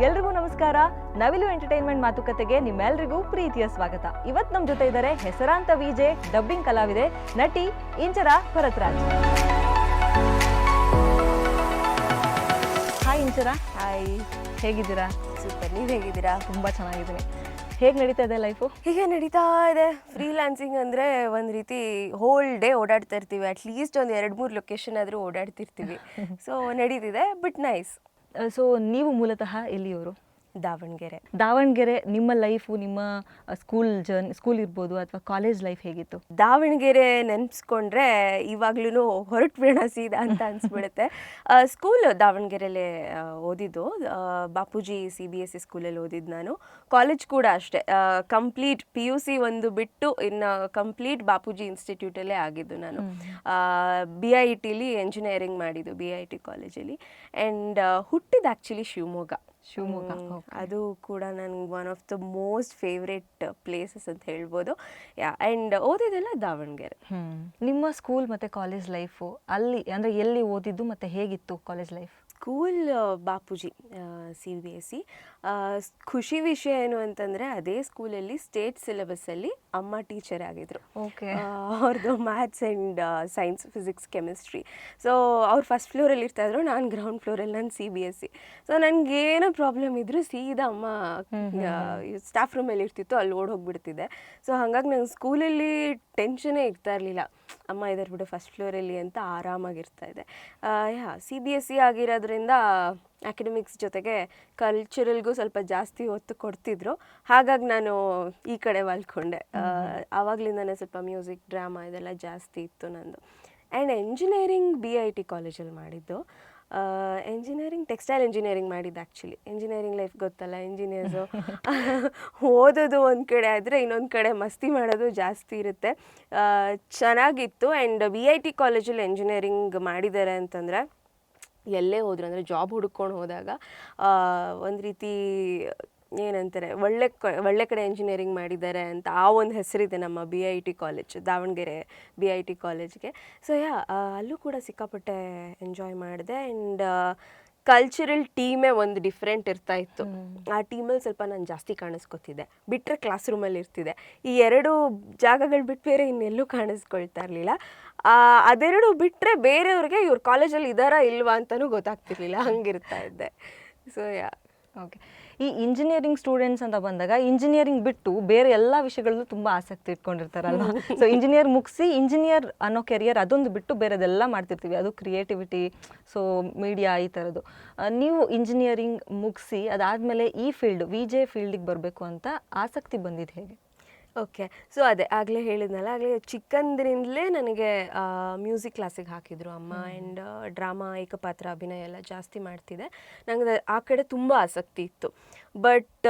ಎಲ್ರಿಗೂ ನಮಸ್ಕಾರ. ನವಿಲು ಎಂಟರ್ಟೈನ್ಮೆಂಟ್ ಮಾತುಕತೆಗೆ ನಿಮ್ಮೆಲ್ಲರಿಗೂ ಪ್ರೀತಿಯ ಸ್ವಾಗತ. ಇವತ್ತು ನಮ್ಮ ಜೊತೆ ಇದ್ದಾರೆ ಹೆಸರಾಂತ ವಿಜೆ, ಡಬ್ಬಿಂಗ್ ಕಲಾವಿದೆ, ನಟಿ ಇಂಚರ ಭರತ್ರಾಜ್. ಹಾಯ್ ಇಂಚರ. ಹಾಯ್, ಹೇಗಿದ್ದೀರಾ? ಸೂಪರ್. ನೀವು ಹೇಗಿದ್ದೀರಾ? ತುಂಬ ಚೆನ್ನಾಗಿದ್ದೀನಿ. ಹೇಗೆ ನಡೀತಾ ಇದೆ ಲೈಫು? ಹೀಗೆ ನಡೀತಾ ಇದೆ. ಫ್ರೀಲಾನ್ಸಿಂಗ್ ಅಂದರೆ ಒಂದು ರೀತಿ ಹೋಲ್ ಡೇ ಓಡಾಡ್ತಾ ಇರ್ತೀವಿ. ಅಟ್ಲೀಸ್ಟ್ ಒಂದು 2-3 ಲೊಕೇಶನ್ ಆದರೂ ಓಡಾಡ್ತಿರ್ತೀವಿ. ಸೊ ನಡೀತಿದೆ, ಬಟ್ ನೈಸ್. ಸೊ ನೀವು ಮೂಲತಃ ಎಲ್ಲಿಯವರು? ದಾವಣಗೆರೆ. ನಿಮ್ಮ ಲೈಫು, ನಿಮ್ಮ ಸ್ಕೂಲ್ ಇರ್ಬೋದು ಅಥವಾ ಕಾಲೇಜ್ ಲೈಫ್ ಹೇಗಿತ್ತು? ದಾವಣಗೆರೆ ನೆನೆಸ್ಕೊಂಡ್ರೆ ಇವಾಗ್ಲೂ ಹೊರಟುಬಿಡೋಣ ಸೀದಾ ಅಂತ ಅನಿಸ್ಬಿಡುತ್ತೆ. ಸ್ಕೂಲ್ ದಾವಣಗೆರೆಯಲ್ಲೇ ಓದಿದ್ದು, ಬಾಪೂಜಿ CBSE ಸ್ಕೂಲಲ್ಲಿ ಓದಿದ್ದು ನಾನು. ಕಾಲೇಜ್ ಕೂಡ ಅಷ್ಟೇ, ಕಂಪ್ಲೀಟ್ PUC ಒಂದು ಬಿಟ್ಟು ಇನ್ನು ಕಂಪ್ಲೀಟ್ ಬಾಪೂಜಿ ಇನ್ಸ್ಟಿಟ್ಯೂಟಲ್ಲೇ ಆಗಿದ್ದು ನಾನು. BITಲಿ ಎಂಜಿನಿಯರಿಂಗ್ ಮಾಡಿದ್ದು, BIT ಕಾಲೇಜಲ್ಲಿ. ಆ್ಯಂಡ್ ಹುಟ್ಟಿದ್ದು ಆ್ಯಕ್ಚುಲಿ ಶಿವಮೊಗ್ಗ. ಅದು ಕೂಡ ನನಗೆ one of the most favourite places ಅಂತ ಹೇಳ್ಬೋದು. ಆ್ಯಂಡ್ ಓದಿದ್ದೆಲ್ಲ ದಾವಣಗೆರೆ. ನಿಮ್ಮ ಸ್ಕೂಲ್ ಮತ್ತು ಕಾಲೇಜ್ ಲೈಫು ಅಲ್ಲಿ ಅಂದರೆ ಎಲ್ಲಿ ಓದಿದ್ದು ಮತ್ತು ಹೇಗಿತ್ತು college life? School Bapuji CBSE. ಖುಷಿ ವಿಷಯ ಏನು ಅಂತಂದರೆ, ಅದೇ ಸ್ಕೂಲಲ್ಲಿ ಸ್ಟೇಟ್ ಸಿಲೆಬಸ್ಸಲ್ಲಿ ಅಮ್ಮ ಟೀಚರ್ ಆಗಿದ್ರು. ಓಕೆ. ಅವ್ರದ್ದು maths and science, physics, chemistry. So ಅವ್ರು ಫಸ್ಟ್ ಫ್ಲೋರಲ್ಲಿ ಇರ್ತಾಯಿದ್ರು, ನಾನು ಗ್ರೌಂಡ್ ಫ್ಲೋರಲ್ಲಿ, ನಾನು CBSE. ಸೊ ನನಗೇನೋ ಪ್ರಾಬ್ಲಮ್ ಇದ್ದರೂ ಸೀದಾ ಅಮ್ಮ ಸ್ಟಾಫ್ ರೂಮಲ್ಲಿ ಇರ್ತಿತ್ತು, ಅಲ್ಲಿ ಹೋಗ್ಬಿಡ್ತಿದ್ದೆ. ಸೊ ಹಾಗಾಗಿ ನಂಗೆ ಸ್ಕೂಲಲ್ಲಿ ಟೆನ್ಷನೇ ಇರ್ತಾ ಇರಲಿಲ್ಲ, ಅಮ್ಮ ಇದ್ದಾರೆ ಬಿಡು ಫಸ್ಟ್ ಫ್ಲೋರಲ್ಲಿ ಅಂತ ಆರಾಮಾಗಿರ್ತಾ ಇದೆ. CBSE ಆಗಿರೋದ್ರಿಂದ ಅಕಾಡೆಮಿಕ್ಸ್ ಜೊತೆಗೆ ಕಲ್ಚರಲ್ಗೂ ಸ್ವಲ್ಪ ಜಾಸ್ತಿ ಒತ್ತು ಕೊಡ್ತಿದ್ರು. ಹಾಗಾಗಿ ನಾನು ಈ ಕಡೆ ವಾಲ್ಕೊಂಡೆ. ಆವಾಗಲಿಂದನೇ ಸ್ವಲ್ಪ ಮ್ಯೂಸಿಕ್, ಡ್ರಾಮಾ ಇದೆಲ್ಲ ಜಾಸ್ತಿ ಇತ್ತು ನಂದು. ಆ್ಯಂಡ್ ಎಂಜಿನಿಯರಿಂಗ್ BIT ಕಾಲೇಜಲ್ಲಿ ಮಾಡಿದ್ದು. ಎಂಜಿನಿಯರಿಂಗ್, ಟೆಕ್ಸ್ಟೈಲ್ ಇಂಜಿನಿಯರಿಂಗ್ ಮಾಡಿದ್ದು. ಆ್ಯಕ್ಚುಲಿ ಇಂಜಿನಿಯರಿಂಗ್ ಲೈಫ್ ಗೊತ್ತಲ್ಲ, ಇಂಜಿನಿಯರ್ಸು ಓದೋದು ಒಂದು ಕಡೆ ಆದರೆ ಇನ್ನೊಂದು ಕಡೆ ಮಸ್ತಿ ಮಾಡೋದು ಜಾಸ್ತಿ ಇರುತ್ತೆ. ಚೆನ್ನಾಗಿತ್ತು. ಆ್ಯಂಡ್ BIT ಕಾಲೇಜಲ್ಲಿ ಎಂಜಿನಿಯರಿಂಗ್ ಮಾಡಿದ್ದಾರೆ ಅಂತಂದರೆ ಎಲ್ಲೇ ಹೋದ್ರು, ಅಂದರೆ ಜಾಬ್ ಹುಡ್ಕೊಂಡು ಹೋದಾಗ ಒಂದು ರೀತಿ ಏನಂತಾರೆ, ಒಳ್ಳೆ ಕಡೆ ಎಂಜಿನಿಯರಿಂಗ್ ಮಾಡಿದ್ದಾರೆ ಅಂತ ಆ ಒಂದು ಹೆಸರಿದೆ ನಮ್ಮ BIT ಕಾಲೇಜ್, ದಾವಣಗೆರೆ BIT ಕಾಲೇಜ್ಗೆ. ಸೊ ಅಲ್ಲೂ ಕೂಡ ಸಿಕ್ಕಾಪಟ್ಟೆ ಎಂಜಾಯ್ ಮಾಡಿದೆ. ಆ್ಯಂಡ್ ಕಲ್ಚರಲ್ ಟೀಮೇ ಒಂದು ಡಿಫ್ರೆಂಟ್ ಇರ್ತಾ ಇತ್ತು. ಆ ಟೀಮಲ್ಲಿ ಸ್ವಲ್ಪ ನಾನು ಜಾಸ್ತಿ ಕಾಣಿಸ್ಕೊತಿದ್ದೆ, ಬಿಟ್ಟರೆ ಕ್ಲಾಸ್ ರೂಮಲ್ಲಿ ಇರ್ತಿದ್ದೆ. ಈ 2 ಜಾಗಗಳು ಬಿಟ್ಟು ಬೇರೆ ಇನ್ನೆಲ್ಲೂ ಕಾಣಿಸ್ಕೊಳ್ತಾ ಇರಲಿಲ್ಲ. ಅದೆರಡು ಬಿಟ್ಟರೆ ಬೇರೆಯವ್ರಿಗೆ ಇವ್ರು ಕಾಲೇಜಲ್ಲಿ ಇದ್ದಾರಾ ಇಲ್ವಾ ಅಂತಲೂ ಗೊತ್ತಾಗ್ತಿರ್ಲಿಲ್ಲ, ಹಂಗಿರ್ತಾ ಇದ್ದೆ. So okay. ಈ ಇಂಜಿನಿಯರಿಂಗ್ ಸ್ಟೂಡೆಂಟ್ಸ್ ಅಂತ ಬಂದಾಗ ಇಂಜಿನಿಯರಿಂಗ್ ಬಿಟ್ಟು ಬೇರೆ ಎಲ್ಲ ವಿಷಯಗಳಲ್ಲೂ ತುಂಬ ಆಸಕ್ತಿ ಇಟ್ಕೊಂಡಿರ್ತಾರಲ್ವ. ಸೊ ಇಂಜಿನಿಯರ್ ಮುಗಿಸಿ ಇಂಜಿನಿಯರ್ ಅನ್ನೋ ಕೆರಿಯರ್ ಅದೊಂದು ಬಿಟ್ಟು ಬೇರೆದೆಲ್ಲ ಮಾಡ್ತಿರ್ತೀವಿ, ಅದು ಕ್ರಿಯೇಟಿವಿಟಿ, ಸೊ ಮೀಡಿಯಾ, ಈ ಥರದ್ದು. ನೀವು ಇಂಜಿನಿಯರಿಂಗ್ ಮುಗಿಸಿ ಅದಾದಮೇಲೆ ಈ ವಿಜೆ ಫೀಲ್ಡಿಗೆ ಬರಬೇಕು ಅಂತ ಆಸಕ್ತಿ ಬಂದಿದ್ದು ಹೇಗೆ? ಓಕೆ. ಸೊ ಅದೇ ಆಗಲೇ ಹೇಳಿದ್ನಲ್ಲ, ಆಗಲೇ ಚಿಕ್ಕಂದಿನಿಂದಲೇ ನನಗೆ ಮ್ಯೂಸಿಕ್ ಕ್ಲಾಸಿಗೆ ಹಾಕಿದ್ರು ಅಮ್ಮ. ಆ್ಯಂಡ್ ಡ್ರಾಮಾ, ಏಕಪಾತ್ರ ಅಭಿನಯ ಎಲ್ಲ ಜಾಸ್ತಿ ಮಾಡ್ತಿದ್ದೆ. ನನಗೆ ಆ ಕಡೆ ತುಂಬ ಆಸಕ್ತಿ ಇತ್ತು. ಬಟ್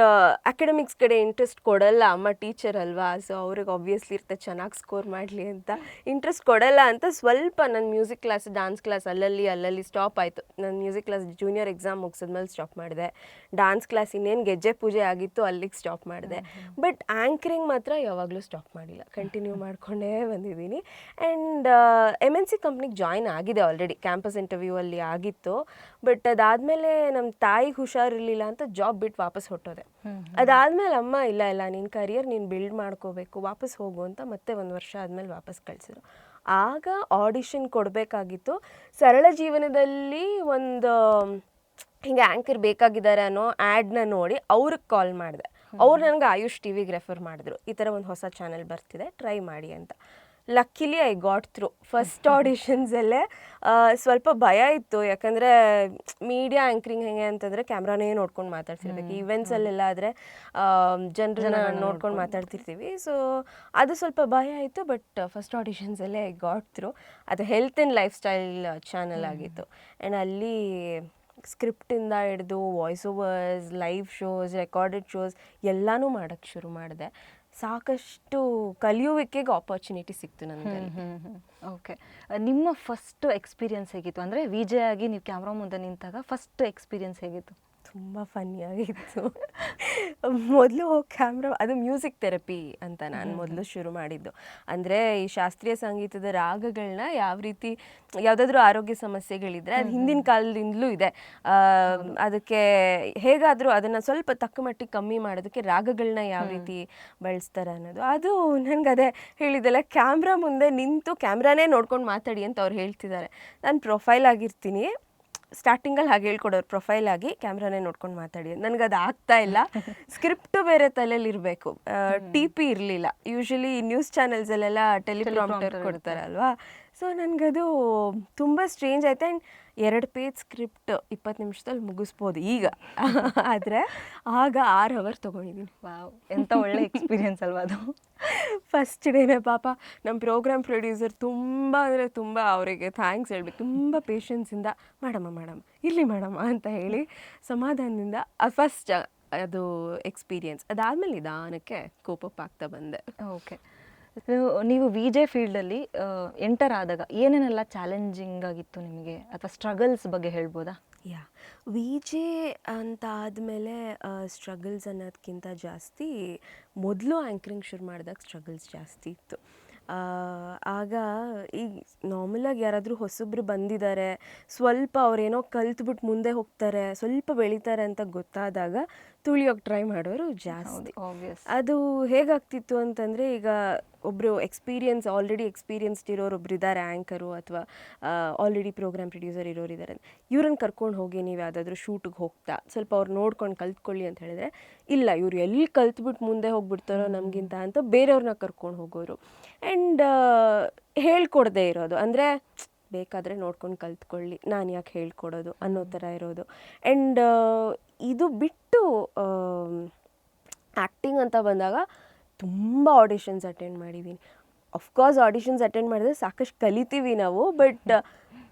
ಅಕಾಡೆಮಿಕ್ಸ್ ಕಡೆ ಇಂಟ್ರೆಸ್ಟ್ ಕೊಡಲ್ಲ, ಅಮ್ಮ ಟೀಚರ್ ಅಲ್ವಾ. ಸೊ ಅವ್ರಿಗೆ ಆಬ್ವಿಯಸ್ಲಿ ಇರುತ್ತೆ ಚೆನ್ನಾಗಿ ಸ್ಕೋರ್ ಮಾಡಲಿ ಅಂತ, ಇಂಟ್ರೆಸ್ಟ್ ಕೊಡಲ್ಲ ಅಂತ ಸ್ವಲ್ಪ ನನ್ನ ಮ್ಯೂಸಿಕ್ ಕ್ಲಾಸ್, ಡಾನ್ಸ್ ಕ್ಲಾಸ್ ಅಲ್ಲಲ್ಲಿ ಸ್ಟಾಪ್ ಆಯಿತು. ನನ್ನ ಮ್ಯೂಸಿಕ್ ಕ್ಲಾಸ್ ಜೂನಿಯರ್ ಎಕ್ಸಾಮ್ ಮುಗಿಸಿದ್ಮೇಲೆ ಸ್ಟಾಪ್ ಮಾಡಿದೆ. ಡಾನ್ಸ್ ಕ್ಲಾಸ್ ಇನ್ನೇನು ಗೆಜ್ಜೆ ಪೂಜೆ ಆಗಿತ್ತು ಅಲ್ಲಿಗೆ ಸ್ಟಾಪ್ ಮಾಡಿದೆ. ಬಟ್ ಆ್ಯಂಕರಿಂಗ್ ಮಾತ್ರ ಯಾವಾಗಲೂ ಸ್ಟಾಪ್ ಮಾಡಿಲ್ಲ, ಕಂಟಿನ್ಯೂ ಮಾಡಿಕೊಂಡೇ ಬಂದಿದ್ದೀನಿ. ಆ್ಯಂಡ್ MNC ಕಂಪ್ನಿಗೆ ಜಾಯ್ನ್ ಆಗಿದೆ ಆಲ್ರೆಡಿ, ಕ್ಯಾಂಪಸ್ ಇಂಟರ್ವ್ಯೂ ಅಲ್ಲಿ ಆಗಿತ್ತು. ಬಟ್ ಅದಾದಮೇಲೆ ನಮ್ಮ ತಾಯಿಗೆ ಹುಷಾರಿರಲಿಲ್ಲ ಅಂತ ಜಾಬ್ ಬಿಟ್ಟು ವಾಪಸ್ ಹೊಟ್ಟೋದೆ. ಅದಾದಮೇಲೆ ಅಮ್ಮ ಇಲ್ಲ ನಿನ್ನ ಕರಿಯರ್ ನೀನು ಬಿಲ್ಡ್ ಮಾಡ್ಕೋಬೇಕು, ವಾಪಸ್ ಹೋಗು ಅಂತ ಮತ್ತೆ 1 ವರ್ಷ ಆದಮೇಲೆ ವಾಪಸ್ ಕಳಿಸಿದ್ರು. ಆಗ ಆಡಿಷನ್ ಕೊಡಬೇಕಾಗಿತ್ತು. ಸರಳ ಜೀವನದಲ್ಲಿ ಒಂದು ಹಿಂಗೆ ಆ್ಯಂಕರ್ ಬೇಕಾಗಿದ್ದಾರೆ ಅನ್ನೋ ಆ್ಯಡ್ನ ನೋಡಿ ಅವ್ರಿಗೆ ಕಾಲ್ ಮಾಡಿದೆ. ಅವ್ರು ನನಗೆ ಆಯುಷ್ TVಗೆ ರೆಫರ್ ಮಾಡಿದ್ರು, ಈ ಥರ ಒಂದು ಹೊಸ ಚಾನಲ್ ಬರ್ತಿದೆ, ಟ್ರೈ ಮಾಡಿ ಅಂತ. ಲಕ್ಕಿಲಿ ಐ ಗಾಟ್ ಥ್ರೂ. ಫಸ್ಟ್ ಆಡಿಷನ್ಸಲ್ಲೇ ಸ್ವಲ್ಪ ಭಯ ಇತ್ತು, ಯಾಕಂದರೆ ಮೀಡಿಯಾ ಆ್ಯಂಕರಿಂಗ್ ಹೆಂಗೆ ಅಂತಂದರೆ ಕ್ಯಾಮ್ರಾನೇ ನೋಡ್ಕೊಂಡು ಮಾತಾಡ್ತಿರ್ಬೇಕು. ಈವೆಂಟ್ಸಲ್ಲೆಲ್ಲ ಆದರೆ ಜನರನ್ನ ನೋಡ್ಕೊಂಡು ಮಾತಾಡ್ತಿರ್ತೀವಿ. ಸೊ ಅದು ಸ್ವಲ್ಪ ಭಯ ಆಯಿತು. ಬಟ್ ಫಸ್ಟ್ ಆಡಿಷನ್ಸಲ್ಲೇ ಐ ಗಾಟ್ ಥ್ರೂ. ಅದು health and lifestyle channel ಆಗಿತ್ತು. ಆ್ಯಂಡ್ ಅಲ್ಲಿ ಸ್ಕ್ರಿಪ್ಟಿಂದ ಹಿಡಿದು voice overs, live shows, recorded shows ಎಲ್ಲನೂ ಮಾಡೋಕ್ಕೆ ಶುರು ಮಾಡಿದೆ. ಸಾಕಷ್ಟು ಕಲಿಯುವಿಕೆಗೆ ಆಪರ್ಚುನಿಟಿ ಸಿಕ್ತು ನನಗೆ. ಓಕೆ. ನಿಮ್ಮ ಫಸ್ಟ್ ಎಕ್ಸ್ಪೀರಿಯನ್ಸ್ ಹೇಗಿತ್ತು? ಅಂದರೆ ವಿಜೆ ಆಗಿ ನೀವು ಕ್ಯಾಮ್ರಾ ಮುಂದೆ ನಿಂತಾಗ ಫಸ್ಟ್ ಎಕ್ಸ್ಪೀರಿಯನ್ಸ್ ಹೇಗಿತ್ತು? ತುಂಬ ಫನ್ನಿಯಾಗಿತ್ತು. ಮೊದಲು ಕ್ಯಾಮ್ರಾ ಅದು ಮ್ಯೂಸಿಕ್ ಥೆರಪಿ ಅಂತ ನಾನು ಮೊದಲು ಶುರು ಮಾಡಿದ್ದು. ಅಂದರೆ ಈ ಶಾಸ್ತ್ರೀಯ ಸಂಗೀತದ ರಾಗಗಳನ್ನ ಯಾವ ರೀತಿ ಯಾವುದಾದ್ರೂ ಆರೋಗ್ಯ ಸಮಸ್ಯೆಗಳಿದ್ರೆ ಅದು ಹಿಂದಿನ ಕಾಲದಿಂದಲೂ ಇದೆ. ಅದಕ್ಕೆ ಹೇಗಾದರೂ ಅದನ್ನು ಸ್ವಲ್ಪ ತಕ್ಕ ಮಟ್ಟಿಗೆ ಕಮ್ಮಿ ಮಾಡೋದಕ್ಕೆ ರಾಗಗಳನ್ನ ಯಾವ ರೀತಿ ಬಳಸ್ತಾರೆ ಅನ್ನೋದು. ಅದು ನನಗೆ ಅದೇ ಹೇಳಿದೆಲ್ಲ, ಕ್ಯಾಮ್ರಾ ಮುಂದೆ ನಿಂತು ಕ್ಯಾಮ್ರಾನೇ ನೋಡ್ಕೊಂಡು ಮಾತಾಡಿ ಅಂತ ಅವ್ರು ಹೇಳ್ತಿದ್ದಾರೆ. ನಾನು ಪ್ರೊಫೈಲ್ ಆಗಿರ್ತೀನಿ, ಸ್ಟಾರ್ಟಿಂಗಲ್ಲಿ ಹಾಗೆ ಹೇಳ್ಕೊಡೋರು, ಪ್ರೊಫೈಲ್ ಆಗಿ ಕ್ಯಾಮ್ರಾನೇ ನೋಡ್ಕೊಂಡು ಮಾತಾಡಿ. ನನಗದು ಆಗ್ತಾ ಇಲ್ಲ. ಸ್ಕ್ರಿಪ್ಟು ಬೇರೆ ತಲೆಯಲ್ಲಿ ಇರಬೇಕು, ಟಿ ಪಿ ಇರಲಿಲ್ಲ. ಯೂಶಲಿ ನ್ಯೂಸ್ ಚಾನೆಲ್ಸಲ್ಲೆಲ್ಲ ಟೆಲಿಪ್ರಾಂಪ್ಟರ್ ಕೊಡ್ತಾರಲ್ವಾ. ಸೊ ನನಗದು ತುಂಬ ಸ್ಟ್ರೇಂಜ್ ಆಯ್ತು. ಆ್ಯಂಡ್ 2 ಪೇಜ್ ಸ್ಕ್ರಿಪ್ಟ್ 20 ನಿಮಿಷದಲ್ಲಿ ಮುಗಿಸ್ಬೋದು ಈಗ, ಆದರೆ ಆಗ 6 ಅವರ್ ತೊಗೊಂಡಿದ್ದೀನಿ. ವಾವ್, ಎಂಥ ಒಳ್ಳೆ ಎಕ್ಸ್ಪೀರಿಯನ್ಸ್ ಅಲ್ವಾ ಅದು. ಫಸ್ಟ್ ಡೇನೇ ಪಾಪ ನಮ್ಮ ಪ್ರೋಗ್ರಾಮ್ ಪ್ರೊಡ್ಯೂಸರ್ ತುಂಬ ಅಂದರೆ ತುಂಬ, ಅವರಿಗೆ ಥ್ಯಾಂಕ್ಸ್ ಹೇಳ್ಬೇಕು, ತುಂಬ ಪೇಷನ್ಸಿಂದ ಮಾಡಮ್ಮ ಇರಲಿ ಮಾಡಮ್ಮ ಅಂತ ಹೇಳಿ ಸಮಾಧಾನದಿಂದ ಫಸ್ಟ್ ಅದು ಎಕ್ಸ್ಪೀರಿಯನ್ಸ್. ಅದಾದಮೇಲೆ ನಿಧಾನಕ್ಕೆ ಕೋಪಪ್ ಆಗ್ತಾ ಬಂದೆ. ಓಕೆ, ನೀವು ವಿ ಜೆ ಫೀಲ್ಡಲ್ಲಿ ಎಂಟರ್ ಆದಾಗ ಏನೇನೆಲ್ಲ ಚಾಲೆಂಜಿಂಗ್ ಆಗಿತ್ತು ನಿಮಗೆ, ಅಥವಾ ಸ್ಟ್ರಗಲ್ಸ್ ಬಗ್ಗೆ ಹೇಳ್ಬೋದಾ? ಯಾ, ವಿ ಜೆ ಅಂತ ಆದಮೇಲೆ ಸ್ಟ್ರಗಲ್ಸ್ ಅನ್ನೋದಕ್ಕಿಂತ ಜಾಸ್ತಿ ಮೊದಲು ಆ್ಯಂಕರಿಂಗ್ ಶುರು ಮಾಡಿದಾಗ ಸ್ಟ್ರಗಲ್ಸ್ ಜಾಸ್ತಿ ಇತ್ತು. ಆಗ ಈಗ ನಾರ್ಮಲಾಗಿ ಯಾರಾದರೂ ಹೊಸಬ್ರು ಬಂದಿದ್ದಾರೆ, ಸ್ವಲ್ಪ ಅವರೇನೋ ಕಲ್ತ್ಬಿಟ್ಟು ಮುಂದೆ ಹೋಗ್ತಾರೆ, ಸ್ವಲ್ಪ ಬೆಳೀತಾರೆ ಅಂತ ಗೊತ್ತಾದಾಗ ತುಳಿಯೋಕೆ ಟ್ರೈ ಮಾಡೋರು ಜಾಸ್ತಿ. ಅದು ಹೇಗಾಗ್ತಿತ್ತು ಅಂತಂದರೆ, ಈಗ ಒಬ್ಬರು ಆಲ್ರೆಡಿ ಎಕ್ಸ್ಪೀರಿಯನ್ಸ್ಡ್ ಇರೋರು ಒಬ್ರು ಇದ್ದಾರೆ, ಆ್ಯಂಕರು ಅಥವಾ ಆಲ್ರೆಡಿ ಪ್ರೋಗ್ರಾಮ್ ಪ್ರೊಡ್ಯೂಸರ್ ಇರೋರು ಇದ್ದಾರೆ, ಇವ್ರನ್ನ ಕರ್ಕೊಂಡು ಹೋಗಿ ನೀವು ಯಾವುದಾದ್ರೂ ಶೂಟಿಗೆ ಹೋಗ್ತಾ ಸ್ವಲ್ಪ ಅವ್ರು ನೋಡ್ಕೊಂಡು ಕಲ್ತ್ಕೊಳ್ಳಿ ಅಂತ ಹೇಳಿದ್ರೆ, ಇಲ್ಲ ಇವ್ರು ಎಲ್ಲಿ ಕಲ್ತ್ಬಿಟ್ಟು ಮುಂದೆ ಹೋಗ್ಬಿಡ್ತಾರೋ ನಮಗಿಂತ ಅಂತ ಬೇರೆಯವ್ರನ್ನ ಕರ್ಕೊಂಡು ಹೋಗೋರು. ಆ್ಯಂಡ್ ಹೇಳ್ಕೊಡದೆ ಇರೋದು, ಅಂದರೆ ಬೇಕಾದರೆ ನೋಡ್ಕೊಂಡು ಕಲ್ತ್ಕೊಳ್ಳಿ, ನಾನು ಯಾಕೆ ಹೇಳ್ಕೊಡೋದು ಅನ್ನೋ ಥರ ಇರೋದು. ಆ್ಯಂಡ್ ಇದು ಬಿಟ್ಟು ಆ್ಯಕ್ಟಿಂಗ್ ಅಂತ ಬಂದಾಗ ತುಂಬ ಆಡಿಷನ್ಸ್ ಅಟೆಂಡ್ ಮಾಡಿದ್ದೀನಿ. ಅಫ್ಕೋರ್ಸ್ ಆಡಿಷನ್ಸ್ ಅಟೆಂಡ್ ಮಾಡಿದ್ರೆ ಸಾಕಷ್ಟು ಕಲಿತೀವಿ ನಾವು, ಬಟ್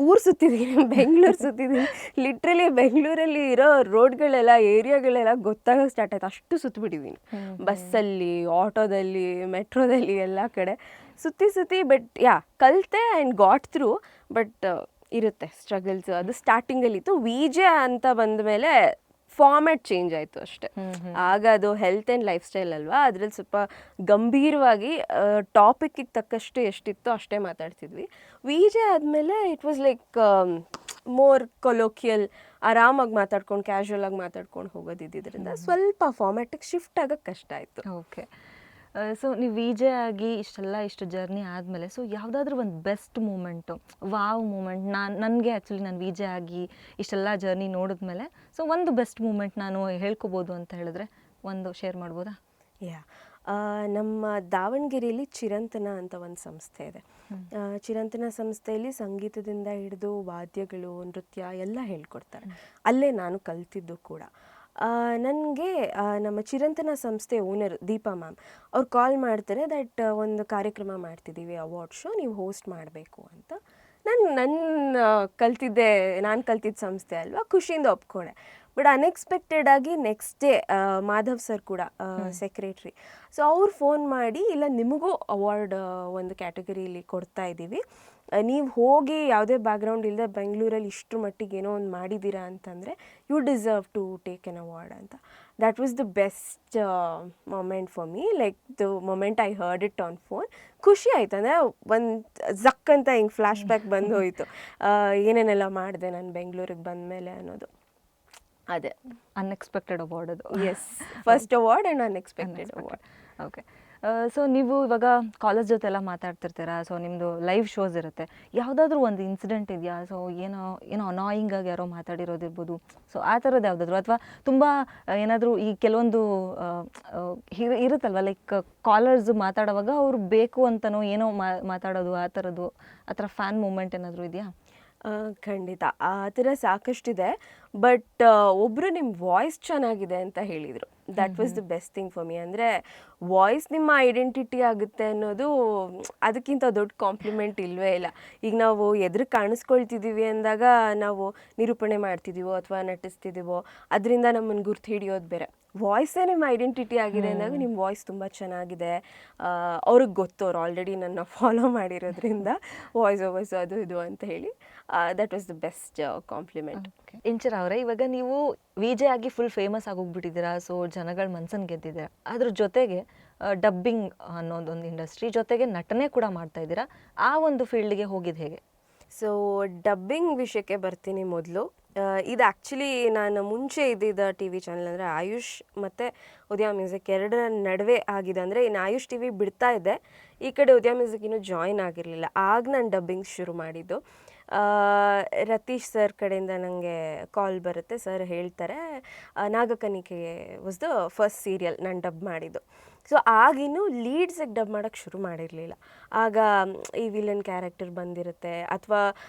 ಊರು ಸುತ್ತಿದ್ದೀನಿ, ಬೆಂಗಳೂರು ಸುತ್ತಿದ್ದೀನಿ. ಲಿಟ್ರಲಿ ಬೆಂಗಳೂರಲ್ಲಿ ಇರೋ ರೋಡ್ಗಳೆಲ್ಲ, ಏರಿಯಾಗಳೆಲ್ಲ ಗೊತ್ತಾಗೋಕೆ ಸ್ಟಾರ್ಟ್ ಆಯ್ತು, ಅಷ್ಟು ಸುತ್ತಿಬಿಟ್ಟಿದ್ದೀನಿ. ಬಸ್ಸಲ್ಲಿ, ಆಟೋದಲ್ಲಿ, ಮೆಟ್ರೋದಲ್ಲಿ, ಎಲ್ಲ ಕಡೆ ಸುತ್ತಿ ಬಟ್ ಕಲಿತೆ ಆ್ಯಂಡ್ ಗಾಟ್ ಥ್ರೂ. ಬಟ್ ಇರುತ್ತೆ ಸ್ಟ್ರಗಲ್ಸ್, ಅದು ಸ್ಟಾರ್ಟಿಂಗಲ್ಲಿತ್ತು. ವಿ ಜೆ ಅಂತ ಬಂದ ಮೇಲೆ ಫಾರ್ಮ್ಯಾಟ್ ಚೇಂಜ್ ಆಯಿತು ಅಷ್ಟೇ. ಆಗ ಅದು ಹೆಲ್ತ್ ಆ್ಯಂಡ್ ಲೈಫ್ ಸ್ಟೈಲ್ ಅಲ್ವಾ, ಅದರಲ್ಲಿ ಸ್ವಲ್ಪ ಗಂಭೀರವಾಗಿ ಟಾಪಿಕ್ಕಿಗೆ ತಕ್ಕಷ್ಟು ಎಷ್ಟಿತ್ತೋ ಅಷ್ಟೇ ಮಾತಾಡ್ತಿದ್ವಿ. ವಿ ಜೆ ಆದಮೇಲೆ it was like more colloquial, ಆರಾಮಾಗಿ ಮಾತಾಡ್ಕೊಂಡು ಕ್ಯಾಶುವಲ್ ಆಗಿ ಮಾತಾಡ್ಕೊಂಡು ಹೋಗೋದಿದ್ದರಿಂದ ಸ್ವಲ್ಪ ಫಾರ್ಮ್ಯಾಟಿಗೆ ಶಿಫ್ಟ್ ಆಗೋಕ್ಕೆ ಕಷ್ಟ ಆಯಿತು. ಓಕೆ, ಸೊ ನೀವು ವಿ ಜೆ ಆಗಿ ಇಷ್ಟು ಜರ್ನಿ ಆದಮೇಲೆ, ಸೊ ಯಾವುದಾದ್ರೂ ಒಂದು ಬೆಸ್ಟ್ ಮೂಮೆಂಟು, ವಾವ್ ಮೂಮೆಂಟ್, ನನಗೆ ಆ್ಯಕ್ಚುಲಿ ನಾನು ವಿ ಜೆ ಆಗಿ ಇಷ್ಟೆಲ್ಲ ಜರ್ನಿ ನೋಡಿದ್ಮೇಲೆ ಸೊ ಒಂದು ಬೆಸ್ಟ್ ಮೂಮೆಂಟ್ ನಾನು ಹೇಳ್ಕೊಬೋದು ಅಂತ ಹೇಳಿದ್ರೆ ಒಂದು ಶೇರ್ ಮಾಡ್ಬೋದಾ? ಯಾ, ನಮ್ಮ ದಾವಣಗೆರೆಯಲ್ಲಿ ಚಿರಂತನ ಅಂತ ಒಂದು ಸಂಸ್ಥೆ ಇದೆ. ಚಿರಂತನ ಸಂಸ್ಥೆಯಲ್ಲಿ ಸಂಗೀತದಿಂದ ಹಿಡಿದು ವಾದ್ಯಗಳು, ನೃತ್ಯ ಎಲ್ಲ ಹೇಳ್ಕೊಡ್ತಾರೆ. ಅಲ್ಲೇ ನಾನು ಕಲ್ತಿದ್ದು ಕೂಡ. ನನಗೆ ನಮ್ಮ ಚಿರಂತನ ಸಂಸ್ಥೆ ಓನರ್ ದೀಪಾ ಮ್ಯಾಮ್ ಅವ್ರು ಕಾಲ್ ಮಾಡ್ತಾರೆ, ದಟ್ ಒಂದು ಕಾರ್ಯಕ್ರಮ ಮಾಡ್ತಿದ್ದೀವಿ, ಅವಾರ್ಡ್ ಶೋ, ನೀವು ಹೋಸ್ಟ್ ಮಾಡಬೇಕು ಅಂತ. ನಾನು ಕಲ್ತಿದ್ದ ಸಂಸ್ಥೆ ಅಲ್ವಾ, ಖುಷಿಯಿಂದ ಒಪ್ಕೊಂಡೆ. ಬಟ್ ಅನ್ಎಕ್ಸ್ಪೆಕ್ಟೆಡ್ ಆಗಿ ನೆಕ್ಸ್ಟ್ ಡೇ ಮಾಧವ್ ಸರ್ ಕೂಡ ಸೆಕ್ರೆಟ್ರಿ, ಸೊ ಅವ್ರು ಫೋನ್ ಮಾಡಿ, ಇಲ್ಲ ನಿಮಗೂ ಅವಾರ್ಡ್ ಒಂದು ಕ್ಯಾಟಗರಿಲಿ ಕೊಡ್ತಾ ಇದ್ದೀವಿ, ನೀವು ಹೋಗಿ ಯಾವುದೇ ಬ್ಯಾಕ್ಗ್ರೌಂಡ್ ಇಲ್ಲದೆ ಬೆಂಗಳೂರಲ್ಲಿ ಇಷ್ಟರ ಮಟ್ಟಿಗೆ ಏನೋ ಒಂದು ಮಾಡಿದ್ದೀರಾ ಅಂತಂದರೆ you deserve to take an award ಅಂತ. That was the best moment for me, like the moment I heard it on phone. ಖುಷಿ ಆಯಿತು, ಅಂದರೆ ಒಂದು ಜಕ್ ಅಂತ ಹಿಂಗೆ ಫ್ಲ್ಯಾಶ್ ಬ್ಯಾಕ್ ಬಂದು ಹೋಯಿತು, ಏನೇನೆಲ್ಲ ಮಾಡಿದೆ ನಾನು ಬೆಂಗಳೂರಿಗೆ ಬಂದಮೇಲೆ ಅನ್ನೋದು. ಅದೇ ಅನ್ಎಕ್ಸ್ಪೆಕ್ಟೆಡ್ ಅವಾರ್ಡ್ ಅದು. Yes, first award and unexpected award. Okay, so ನೀವು ಇವಾಗ ಕಾಲೇಜ್ ಜೊತೆ ಎಲ್ಲ ಮಾತಾಡ್ತಿರ್ತೀರಾ, ಸೊ ನಿಮ್ಮದು ಲೈವ್ ಶೋಸ್ ಇರುತ್ತೆ, ಯಾವುದಾದ್ರೂ ಒಂದು ಇನ್ಸಿಡೆಂಟ್ ಇದೆಯಾ? ಸೊ ಏನೋ ಅನಾಯಿಂಗ್ ಆಗಿ ಯಾರೋ ಮಾತಾಡಿರೋದಿರ್ಬೋದು, ಸೊ ಆ ಥರದ್ದು ಯಾವುದಾದ್ರು, ಅಥವಾ ತುಂಬ ಏನಾದರೂ ಈ ಕೆಲವೊಂದು ಇರುತ್ತಲ್ವ, ಲೈಕ್ ಕಾಲರ್ಸ್ ಮಾತಾಡೋವಾಗ ಅವ್ರು ಬೇಕು ಅಂತನೋ ಏನೋ ಮಾತಾಡೋದು, ಆ ಥರ ಫ್ಯಾನ್ ಮೂಮೆಂಟ್ ಏನಾದರೂ ಇದೆಯಾ? ಖಂಡಿತ ಆ ಥರ ಸಾಕಷ್ಟಿದೆ. ಬಟ್ ಒಬ್ಬರು ನಿಮ್ಮ ವಾಯ್ಸ್ ಚೆನ್ನಾಗಿದೆ ಅಂತ ಹೇಳಿದರು. That was the best thing for me. ಅಂದರೆ ವಾಯ್ಸ್ ನಿಮ್ಮ ಐಡೆಂಟಿಟಿ ಆಗುತ್ತೆ ಅನ್ನೋದು ಅದಕ್ಕಿಂತ ದೊಡ್ಡ ಕಾಂಪ್ಲಿಮೆಂಟ್ ಇಲ್ಲವೇ ಇಲ್ಲ. ಈಗ ನಾವು ಎದುರು ಕಾಣಿಸ್ಕೊಳ್ತಿದ್ದೀವಿ ಅಂದಾಗ ನಾವು ನಿರೂಪಣೆ ಮಾಡ್ತಿದ್ದೀವೋ ಅಥವಾ ನಟಿಸ್ತಿದ್ದೀವೋ ಅದರಿಂದ ನಮ್ಮನ್ನು ಗುರ್ತು ಹಿಡಿಯೋದು ಬೇರೆ. ವಾಯ್ಸೇ ನಿಮ್ಮ ಐಡೆಂಟಿಟಿ ಆಗಿದೆ ಅಂದಾಗ ನಿಮ್ಮ ವಾಯ್ಸ್ ತುಂಬ ಚೆನ್ನಾಗಿದೆ, ಅವ್ರಿಗೆ ಗೊತ್ತು, ಅವ್ರು ಆಲ್ರೆಡಿ ನನ್ನ ಫಾಲೋ ಮಾಡಿರೋದ್ರಿಂದ ವಾಯ್ಸ್ ಅದು ಇದು ಅಂತ ಹೇಳಿ that was the best compliment. Inchara ಅವರೇ, ಇವಾಗ ನೀವು ವಿಜೆ ಆಗಿ ಫುಲ್ ಫೇಮಸ್ ಆಗೋಗ್ಬಿಟ್ಟಿದ್ದೀರಾ, ಸೊ ಜನಗಳ ಮನ್ಸನ್ನು ಗೆದ್ದಿದ್ದೀರಾ. ಅದ್ರ ಜೊತೆಗೆ ಡಬ್ಬಿಂಗ್ ಅನ್ನೋದೊಂದು ಇಂಡಸ್ಟ್ರಿ, ಜೊತೆಗೆ ನಟನೆ ಕೂಡ ಮಾಡ್ತಾ ಇದ್ದೀರಾ. ಆ ಒಂದು ಫೀಲ್ಡ್ಗೆ ಹೋಗಿದ್ದು ಹೇಗೆ? ಸೊ ಡಬ್ಬಿಂಗ್ ವಿಷಯಕ್ಕೆ ಬರ್ತೀನಿ ಮೊದಲು. ಇದು ಆ್ಯಕ್ಚುಲಿ ನಾನು ಮುಂಚೆ ಇದ್ದಿದ್ದ ಟಿ ವಿ ಚಾನಲ್ ಅಂದರೆ ಆಯುಷ್ ಮತ್ತು ಉದಯ ಮ್ಯೂಸಿಕ್ ಎರಡರ ನಡುವೆ ಆಗಿದೆ. ಅಂದರೆ ಇನ್ನು ಆಯುಷ್ ಟಿ ವಿ ಬಿಡ್ತಾ ಇದ್ದೆ, ಈ ಕಡೆ ಉದಯ ಮ್ಯೂಸಿಕ್ ಇನ್ನೂ ಜಾಯ್ನ್ ಆಗಿರಲಿಲ್ಲ. ಆಗ ನಾನು ಡಬ್ಬಿಂಗ್ ಶುರು ಮಾಡಿದ್ದು. ರತೀಶ್ ಸರ್ ಕಡೆಯಿಂದ ನನಗೆ ಕಾಲ್ ಬರುತ್ತೆ. ಸರ್ ಹೇಳ್ತಾರೆ, ನಾಗಕನ್ನಿಕೆ ವಾಸ್ ದ ಫಸ್ಟ್ ಸೀರಿಯಲ್ ನಾನು ಡಬ್ ಮಾಡಿದ್ದು. ಸೊ ಆಗಿನ್ನೂ ಲೀಡ್ಸಿಗೆ ಡಬ್ ಮಾಡೋಕ್ಕೆ ಶುರು ಮಾಡಿರಲಿಲ್ಲ. ಆಗ ಈ ವಿಲನ್ ಕ್ಯಾರೆಕ್ಟರ್ ಬಂದಿರುತ್ತೆ ಅಥವಾ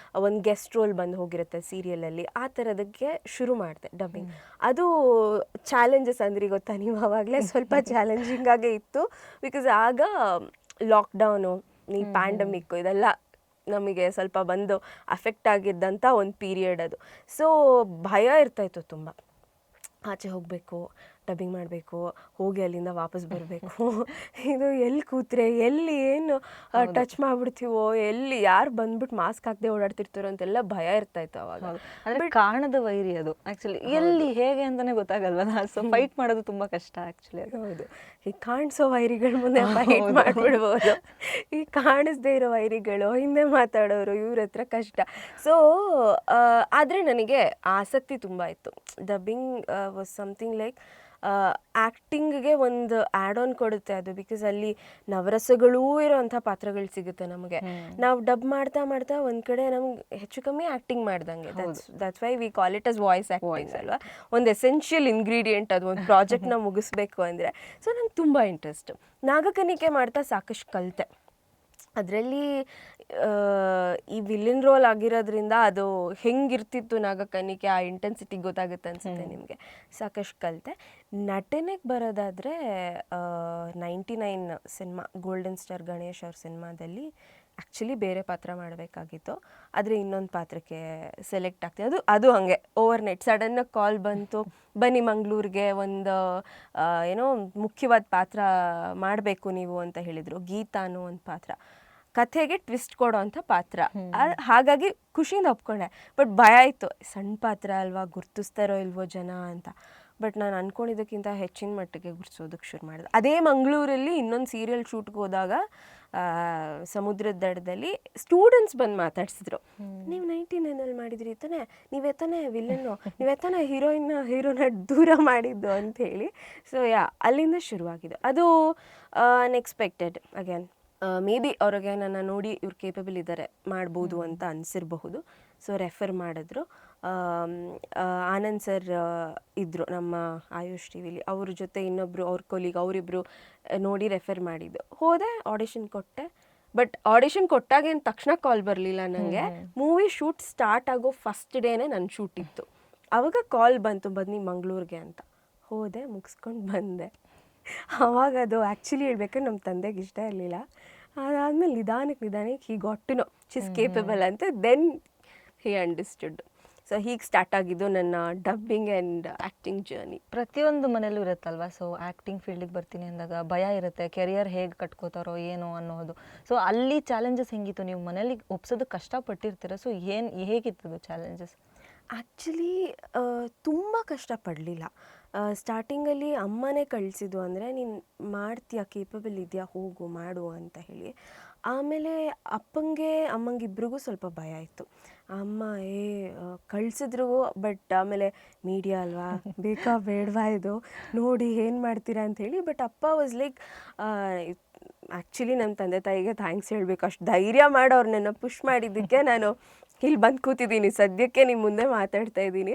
ಒಂದು ಗೆಸ್ಟ್ ರೋಲ್ ಬಂದು ಹೋಗಿರುತ್ತೆ ಸೀರಿಯಲಲ್ಲಿ, ಆ ಥರದಕ್ಕೆ ಶುರು ಮಾಡಿದೆ ಡಬ್ಬಿಂಗ್. ಅದು ಚಾಲೆಂಜಸ್ ಅಂದ್ರೆ ಗೊತ್ತಾ ನೀವು, ಆವಾಗಲೇ ಸ್ವಲ್ಪ ಚಾಲೆಂಜಿಂಗಾಗೇ ಇತ್ತು. ಬಿಕಾಸ್ ಆಗ ಲಾಕ್ಡೌನು, ಈ ಪ್ಯಾಂಡಮಿಕ್ಕು ಇದೆಲ್ಲ ನಮಗೆ ಸ್ವಲ್ಪ ಬಂದು ಅಫೆಕ್ಟ್ ಆಗಿದ್ದಂಥ ಒಂದು ಪೀರಿಯಡ್ ಅದು. ಸೊ ಭಯ ಇರ್ತಾಯಿತ್ತು ತುಂಬ. ಆಚೆ ಹೋಗಬೇಕು, ಡಬ್ಬಿಂಗ್ ಮಾಡಬೇಕು, ಹೋಗಿ ಅಲ್ಲಿಂದ ವಾಪಸ್ ಬರಬೇಕು, ಇದು ಎಲ್ಲಿ ಕೂತ್ರೆ ಎಲ್ಲಿ ಏನು ಟಚ್ ಮಾಡಿಬಿಡ್ತೀವೋ, ಎಲ್ಲಿ ಯಾರು ಬಂದ್ಬಿಟ್ಟು ಮಾಸ್ಕ್ ಹಾಕದೆ ಓಡಾಡ್ತಿರ್ತಾರೋ ಅಂತೆಲ್ಲ ಭಯ ಇರ್ತಾಯಿತ್ತು ಅವಾಗ. ಅಂದರೆ ಕಾಣದ ವೈರಿ ಅದು ಆ್ಯಕ್ಚುಲಿ, ಎಲ್ಲಿ ಹೇಗೆ ಅಂತಲೇ ಗೊತ್ತಾಗಲ್ವಲ್ಲ. ಸೊ ಫೈಟ್ ಮಾಡೋದು ತುಂಬ ಕಷ್ಟ ಆ್ಯಕ್ಚುಲಿ. ಹೌದು, ಈ ಕಾಣಿಸೋ ವೈರಿಗಳ ಮುಂದೆ ಫೈಟ್ ಮಾಡಿಬಿಡ್ಬೋದು. ಈ ಕಾಣಿಸ್ದೇ ಇರೋ ವೈರಿಗಳು, ಹಿಂದೆ ಮಾತಾಡೋರು, ಇವ್ರ ಹತ್ರ ಕಷ್ಟ. ಸೊ ಆದರೆ ನನಗೆ ಆಸಕ್ತಿ ತುಂಬ ಇತ್ತು. ಡಬ್ಬಿಂಗ್ ವಾಸ್ ಸಮಥಿಂಗ್ ಲೈಕ್ ಆ್ಯಕ್ಟಿಂಗ್ಗೆ ಒಂದು ಆ್ಯಡ್ ಆನ್ ಕೊಡುತ್ತೆ ಅದು. ಬಿಕಾಸ್ ಅಲ್ಲಿ ನವರಸಗಳೂ ಇರೋವಂಥ ಪಾತ್ರಗಳು ಸಿಗುತ್ತೆ ನಮಗೆ. ನಾವು ಡಬ್ ಮಾಡ್ತಾ ಮಾಡ್ತಾ ಒಂದು ಕಡೆ ನಮ್ಗೆ ಹೆಚ್ಚು ಕಮ್ಮಿ ಆ್ಯಕ್ಟಿಂಗ್ ಮಾಡ್ದಂಗೆ. That's why we call it as voice acting ಅಲ್ವಾ. ಒಂದು ಎಸೆನ್ಷಿಯಲ್ ಇಂಗ್ರೀಡಿಯೆಂಟ್ ಅದು ಒಂದು ಪ್ರಾಜೆಕ್ಟ್ನ ಮುಗಿಸ್ಬೇಕು ಅಂದರೆ. ಸೊ ನಂಗೆ ತುಂಬ ಇಂಟ್ರೆಸ್ಟ್. ನಾಗಕನ್ನಿಕೆ ಮಾಡ್ತಾ ಸಾಕಷ್ಟು ಕಲಿತೆ. ಅದರಲ್ಲಿ ಈ ವಿಲನ್ ರೋಲ್ ಆಗಿರೋದ್ರಿಂದ ಅದು ಹೆಂಗಿರ್ತಿತ್ತು ನಾಗಕನ್ನಿಕೆ, ಆ ಇಂಟೆನ್ಸಿಟಿ ಗೊತ್ತಾಗುತ್ತೆ ಅನಿಸುತ್ತೆ ನಿಮಗೆ. ಸಾಕಷ್ಟು ಕಲಿತೆ. ನಟನೆಗೆ ಬರೋದಾದರೆ 99 ಸಿನಿಮಾ, ಗೋಲ್ಡನ್ ಸ್ಟಾರ್ ಗಣೇಶ್ ಅವ್ರ ಸಿನಿಮಾದಲ್ಲಿ ಆ್ಯಕ್ಚುಲಿ ಬೇರೆ ಪಾತ್ರ ಮಾಡಬೇಕಾಗಿತ್ತು. ಆದರೆ ಇನ್ನೊಂದು ಪಾತ್ರಕ್ಕೆ ಸೆಲೆಕ್ಟ್ ಆಗ್ತಿದೆ. ಅದು ಹಾಗೆ ಓವರ್ನೈಟ್ ಸಡನ್ನಾಗಿ ಕಾಲ್ ಬಂತು, ಬನ್ನಿ ಮಂಗಳೂರಿಗೆ, ಒಂದು ಏನೋ ಮುಖ್ಯವಾದ ಪಾತ್ರ ಮಾಡಬೇಕು ನೀವು ಅಂತ ಹೇಳಿದರು. ಗೀತಾ ಅನ್ನೋ ಒಂದು ಪಾತ್ರ, ಕಥೆಗೆ ಟ್ವಿಸ್ಟ್ ಕೊಡೋ ಅಂಥ ಪಾತ್ರ. ಹಾಗಾಗಿ ಖುಷಿಯಿಂದ ಒಪ್ಕೊಂಡೆ. ಬಟ್ ಭಯ ಆಯಿತು, ಸಣ್ಣ ಪಾತ್ರ ಅಲ್ವಾ, ಗುರ್ತಿಸ್ತಾರೋ ಇಲ್ವೋ ಜನ ಅಂತ. ಬಟ್ ನಾನು ಅಂದ್ಕೊಂಡಿದ್ದಕ್ಕಿಂತ ಹೆಚ್ಚಿನ ಮಟ್ಟಿಗೆ ಗುರ್ತಿಸೋದಕ್ಕೆ ಶುರು ಮಾಡಿದೆ. ಅದೇ ಮಂಗಳೂರಲ್ಲಿ ಇನ್ನೊಂದು ಸೀರಿಯಲ್ ಶೂಟ್ಗೆ ಹೋದಾಗ ಸಮುದ್ರದ ದಡದಲ್ಲಿ ಸ್ಟೂಡೆಂಟ್ಸ್ ಬಂದು ಮಾತಾಡ್ಸಿದ್ರು, ನೀವು 99 ಮಾಡಿದ್ರಿ ತಾನೆ, ನೀವೇ ತಾನೇ ವಿಲನ್ನು, ನೀವೇ ತಾನೇ ಹೀರೋನ ದೂರ ಮಾಡಿದ್ದು ಅಂಥೇಳಿ. ಸೊ ಅಲ್ಲಿಂದ ಶುರುವಾಗಿದೆ. ಅದು ಅನ್ಎಕ್ಸ್ಪೆಕ್ಟೆಡ್ ಅಗೇನ್. ಮೇ ಬಿ ಅವ್ರಿಗೆ ನನ್ನ ನೋಡಿ ಇವ್ರು ಕೇಪಬಲ್ ಇದ್ದಾರೆ, ಮಾಡ್ಬೋದು ಅಂತ ಅನಿಸಿರಬಹುದು. ಸೊ ರೆಫರ್ ಮಾಡಿದ್ರು. ಆನಂದ್ ಸರ್ ಇದ್ದರು ನಮ್ಮ ಆಯುಷ್ ಟಿ ವಿಲಿ, ಅವ್ರ ಜೊತೆ ಇನ್ನೊಬ್ಬರು ಅವ್ರ ಕೊಲೀಗ್, ಅವರಿಬ್ಬರು ನೋಡಿ ರೆಫರ್ ಮಾಡಿದ್ದು. ಹೋದೆ, ಆಡಿಷನ್ ಕೊಟ್ಟೆ. ಬಟ್ ಆಡಿಷನ್ ಕೊಟ್ಟಾಗೇನು ತಕ್ಷಣ ಕಾಲ್ ಬರಲಿಲ್ಲ ನನಗೆ. ಮೂವಿ ಶೂಟ್ ಸ್ಟಾರ್ಟ್ ಆಗೋ ಫಸ್ಟ್ ಡೇನೇ ನನ್ನ ಶೂಟ್ ಇತ್ತು. ಆವಾಗ ಕಾಲ್ ಬಂತು, ಬನ್ನಿ ಮಂಗಳೂರಿಗೆ ಅಂತ. ಹೋದೆ, ಮುಗಿಸ್ಕೊಂಡು ಬಂದೆ. ಆವಾಗ ಅದು ಆ್ಯಕ್ಚುಲಿ ಹೇಳ್ಬೇಕಾದ್ರೆ ನಮ್ಮ ತಂದೆಗೆ ಇಷ್ಟ ಇರಲಿಲ್ಲ. ಅದಾದಮೇಲೆ ನಿಧಾನಕ್ಕೆ he got to know she is capable ಅಂತ. Then he understood. ಸೊ ಹೀಗೆ ಸ್ಟಾರ್ಟ್ ಆಗಿದ್ದು ನನ್ನ ಡಬ್ಬಿಂಗ್ ಆ್ಯಂಡ್ ಆ್ಯಕ್ಟಿಂಗ್ ಜರ್ನಿ. ಪ್ರತಿಯೊಂದು ಮನೇಲೂ ಇರುತ್ತಲ್ವ. ಸೊ ಆ್ಯಕ್ಟಿಂಗ್ ಫೀಲ್ಡಿಗೆ ಬರ್ತೀನಿ ಅಂದಾಗ ಭಯ ಇರುತ್ತೆ, ಕೆರಿಯರ್ ಹೇಗೆ ಕಟ್ಕೋತಾರೋ ಏನೋ ಅನ್ನೋದು. ಸೊ ಅಲ್ಲಿ ಚಾಲೆಂಜಸ್ ಹೆಂಗಿತ್ತು? ನೀವು ಮನೇಲಿ ಒಪ್ಸೋದಕ್ಕೆ ಕಷ್ಟಪಟ್ಟಿರ್ತೀರ. ಸೊ ಹೇಗಿತ್ತು ಚಾಲೆಂಜಸ್? ಆ್ಯಕ್ಚುಲಿ ತುಂಬ ಕಷ್ಟಪಡಲಿಲ್ಲ. ಸ್ಟಾರ್ಟಿಂಗಲ್ಲಿ ಅಮ್ಮನೇ ಕಳಿಸಿದ್ದು. ಅಂದರೆ ನೀನು ಮಾಡ್ತೀಯಾ, ಕೇಪಬಲ್ ಇದೆಯಾ, ಹೋಗು ಮಾಡು ಅಂತ ಹೇಳಿ. ಆಮೇಲೆ ಅಪ್ಪಂಗೆ ಅಮ್ಮಂಗೆ ಇಬ್ರಿಗೂ ಸ್ವಲ್ಪ ಭಯ ಇತ್ತು. ಅಮ್ಮ ಕಳಿಸಿದ್ರು, ಬಟ್ ಆಮೇಲೆ ಮೀಡಿಯಾ ಅಲ್ವಾ, ಬೇಕಾ ಬೇಡವಾ ಇದು, ನೋಡಿ ಏನು ಮಾಡ್ತೀರಾ ಅಂಥೇಳಿ. ಬಟ್ ಅಪ್ಪ ವಾಸ್ ಲೈಕ್, ಆ್ಯಕ್ಚುಲಿ ನಮ್ಮ ತಂದೆ ತಾಯಿಗೆ ಥ್ಯಾಂಕ್ಸ್ ಹೇಳಬೇಕು. ಅಷ್ಟು ಧೈರ್ಯ ಮಾಡಿ ಅವ್ರು ನನ್ನ ಪುಷ್ ಮಾಡಿದ್ದಕ್ಕೆ ನಾನು ಇಲ್ಲಿ ಬಂದು ಕೂತಿದ್ದೀನಿ, ಸದ್ಯಕ್ಕೆ ನಿಮ್ಮ ಮುಂದೆ ಮಾತಾಡ್ತಾ ಇದ್ದೀನಿ.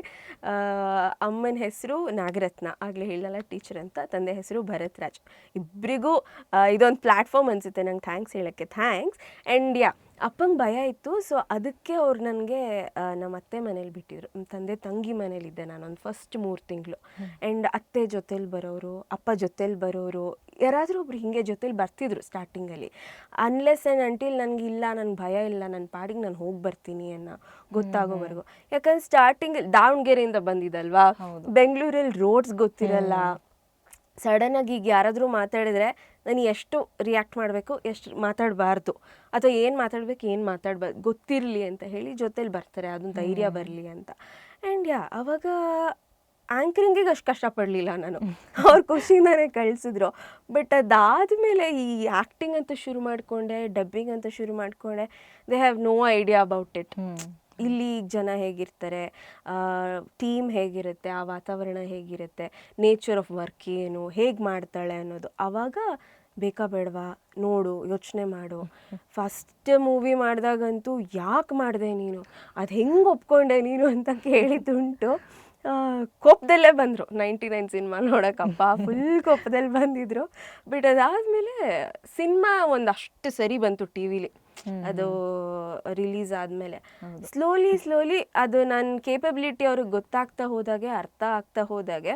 ಅಮ್ಮನ ಹೆಸರು ನಾಗರತ್ನ, ಆಗಲೇ ಹೇಳಲ್ಲ, ಟೀಚರ್ ಅಂತ. ತಂದೆ ಹೆಸರು ಭರತ್ ರಾಜ್. ಇಬ್ಬರಿಗೂ ಇದೊಂದು ಪ್ಲ್ಯಾಟ್ಫಾರ್ಮ್ ಅನಿಸುತ್ತೆ ನಂಗೆ ಥ್ಯಾಂಕ್ಸ್ ಹೇಳೋಕ್ಕೆ. ಥ್ಯಾಂಕ್ಸ್. ಆ್ಯಂಡ್ ಅಪ್ಪಂಗೆ ಭಯ ಇತ್ತು. ಸೊ ಅದಕ್ಕೆ ಅವ್ರು ನನಗೆ ನಮ್ಮ ಅತ್ತೆ ಮನೇಲಿ ಬಿಟ್ಟಿದ್ರು. ತಂದೆ ತಂಗಿ ಮನೇಲಿದ್ದೆ ನಾನೊಂದು ಫಸ್ಟ್ 3 ತಿಂಗಳು. ಆ್ಯಂಡ್ ಅತ್ತೆ ಜೊತೇಲಿ ಬರೋರು, ಅಪ್ಪ ಜೊತೇಲಿ ಬರೋರು, ಯಾರಾದರೂ ಒಬ್ರು ಹೀಗೆ ಜೊತೇಲಿ ಬರ್ತಿದ್ರು ಸ್ಟಾರ್ಟಿಂಗಲ್ಲಿ. ಅನ್ಲೆಸ್ ಆ್ಯಂಡ್ ಅಂಟಿಲ್ ನನಗಿಲ್ಲ, ನನಗೆ ಭಯ ಇಲ್ಲ, ನನ್ನ ಪಾಡಿಗೆ ನಾನು ಹೋಗಿ ಬರ್ತೀನಿ ಅನ್ನೋ ಗೊತ್ತಾಗೋವರೆಗೂ. ಯಾಕಂದ್ರೆ ಸ್ಟಾರ್ಟಿಂಗ್ ದಾವಣಗೆರೆಯಿಂದ ಬಂದಿದ್ದಲ್ವಾ, ಬೆಂಗಳೂರಲ್ಲಿ ರೋಡ್ಸ್ ಗೊತ್ತಿರಲ್ಲ. ಸಡನ್ನಾಗಿ ಈಗ ಯಾರಾದರೂ ಮಾತಾಡಿದ್ರೆ ನಾನು ಎಷ್ಟು ರಿಯಾಕ್ಟ್ ಮಾಡಬೇಕು, ಎಷ್ಟು ಮಾತಾಡಬಾರ್ದು, ಅಥವಾ ಏನು ಮಾತಾಡಬೇಕು, ಏನು ಮಾತಾಡಬಾರ್ದು ಗೊತ್ತಿರಲಿ ಅಂತ ಹೇಳಿ ಜೊತೇಲಿ ಬರ್ತಾರೆ, ಅದೊಂದು ಧೈರ್ಯ ಬರಲಿ ಅಂತ. ಆ್ಯಂಡ್ ಆವಾಗ ಆ್ಯಂಕರಿಂಗಿಗೆ ಅಷ್ಟು ಕಷ್ಟಪಡಲಿಲ್ಲ ನಾನು, ಅವ್ರು ಖುಷಿಯಿಂದನೇ ಕಳಿಸಿದ್ರು. ಬಟ್ ಅದಾದಮೇಲೆ ಈ ಆ್ಯಕ್ಟಿಂಗ್ ಅಂತ ಶುರು ಮಾಡಿಕೊಂಡೆ, ಡಬ್ಬಿಂಗ್ ಅಂತ ಶುರು ಮಾಡಿಕೊಂಡೆ. They have no idea about it. ಇಲ್ಲಿ ಜನ ಹೇಗಿರ್ತಾರೆ, ಟೀಮ್ ಹೇಗಿರುತ್ತೆ, ಆ ವಾತಾವರಣ ಹೇಗಿರುತ್ತೆ, ನೇಚರ್ ಆಫ್ ವರ್ಕ್ ಏನು, ಹೇಗೆ ಮಾಡ್ತಾಳೆ ಅನ್ನೋದು. ಆವಾಗ ಬೇಕಾ ಬೇಡವಾ ನೋಡು, ಯೋಚನೆ ಮಾಡು. ಫಸ್ಟ್ ಮೂವಿ ಮಾಡಿದಾಗಂತೂ ಯಾಕೆ ಮಾಡಿದೆ ನೀನು, ಅದು ಹೆಂಗೆ ಒಪ್ಕೊಂಡೆ ನೀನು ಅಂತ ಕೇಳಿದ್ದುಂಟು. ಕೋಪದಲ್ಲೇ ಬಂದರು 99 ಸಿನಿಮಾ ನೋಡೋಕ್ಕಪ್ಪ, ಫುಲ್ ಕೋಪದಲ್ಲಿ ಬಂದಿದ್ರು. ಬಟ್ ಅದಾದಮೇಲೆ ಸಿನಿಮಾ ಒಂದಷ್ಟು ಸರಿ ಬಂತು ಟಿ ವಿಲಿ, ಅದು ರಿಲೀಸ್ ಆದಮೇಲೆ. ಸ್ಲೋಲಿ ಅದು ನನ್ನ ಕೇಪಬಿಲಿಟಿ ಅವ್ರಿಗೆ ಗೊತ್ತಾಗ್ತಾ ಹೋದಾಗೆ, ಅರ್ಥ ಆಗ್ತಾ ಹೋದಾಗೆ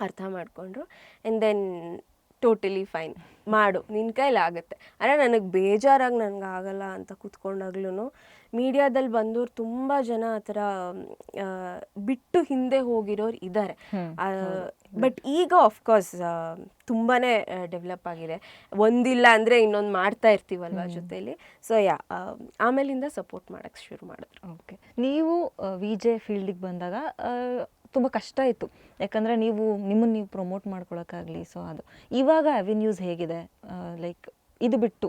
ಅರ್ಥ ಮಾಡಿಕೊಂಡ್ರು. ಆ್ಯಂಡ್ ದೆನ್ ಟೋಟಲಿ ಫೈನ್, ಮಾಡು, ನಿನ್ನ ಕೈಲಿ ಆಗುತ್ತೆ. ಅಂದರೆ ನನಗೆ ಬೇಜಾರಾಗಿ ನನಗೆ ಆಗಲ್ಲ ಅಂತ ಕೂತ್ಕೊಂಡಾಗ್ಲೂ ಮೀಡಿಯಾದಲ್ಲಿ ಬಂದವ್ರು ತುಂಬ ಜನ ಆ ಥರ ಬಿಟ್ಟು ಹಿಂದೆ ಹೋಗಿರೋರು ಇದ್ದಾರೆ. ಬಟ್ ಈಗ ಆಫ್ಕೋರ್ಸ್ ತುಂಬಾ ಡೆವಲಪ್ ಆಗಿದೆ. ಒಂದಿಲ್ಲ ಅಂದರೆ ಇನ್ನೊಂದು ಮಾಡ್ತಾ ಇರ್ತೀವಲ್ವ ಜೊತೆಲಿ. ಸೊ ಆಮೇಲಿಂದ ಸಪೋರ್ಟ್ ಮಾಡೋಕ್ಕೆ ಶುರು ಮಾಡಿದ್ರು. ಓಕೆ, ನೀವು ವಿ ಜೆ ಫೀಲ್ಡಿಗೆ ಬಂದಾಗ ತುಂಬ ಕಷ್ಟ ಇತ್ತು, ಯಾಕಂದರೆ ನಿಮ್ಮನ್ನು ನೀವು ಪ್ರಮೋಟ್ ಮಾಡ್ಕೊಳಕ್ಕಾಗಲಿ. ಸೊ ಅದು ಇವಾಗ ಅವೆನ್ಯೂಸ್ ಹೇಗಿದೆ? ಲೈಕ್ ಇದು ಬಿಟ್ಟು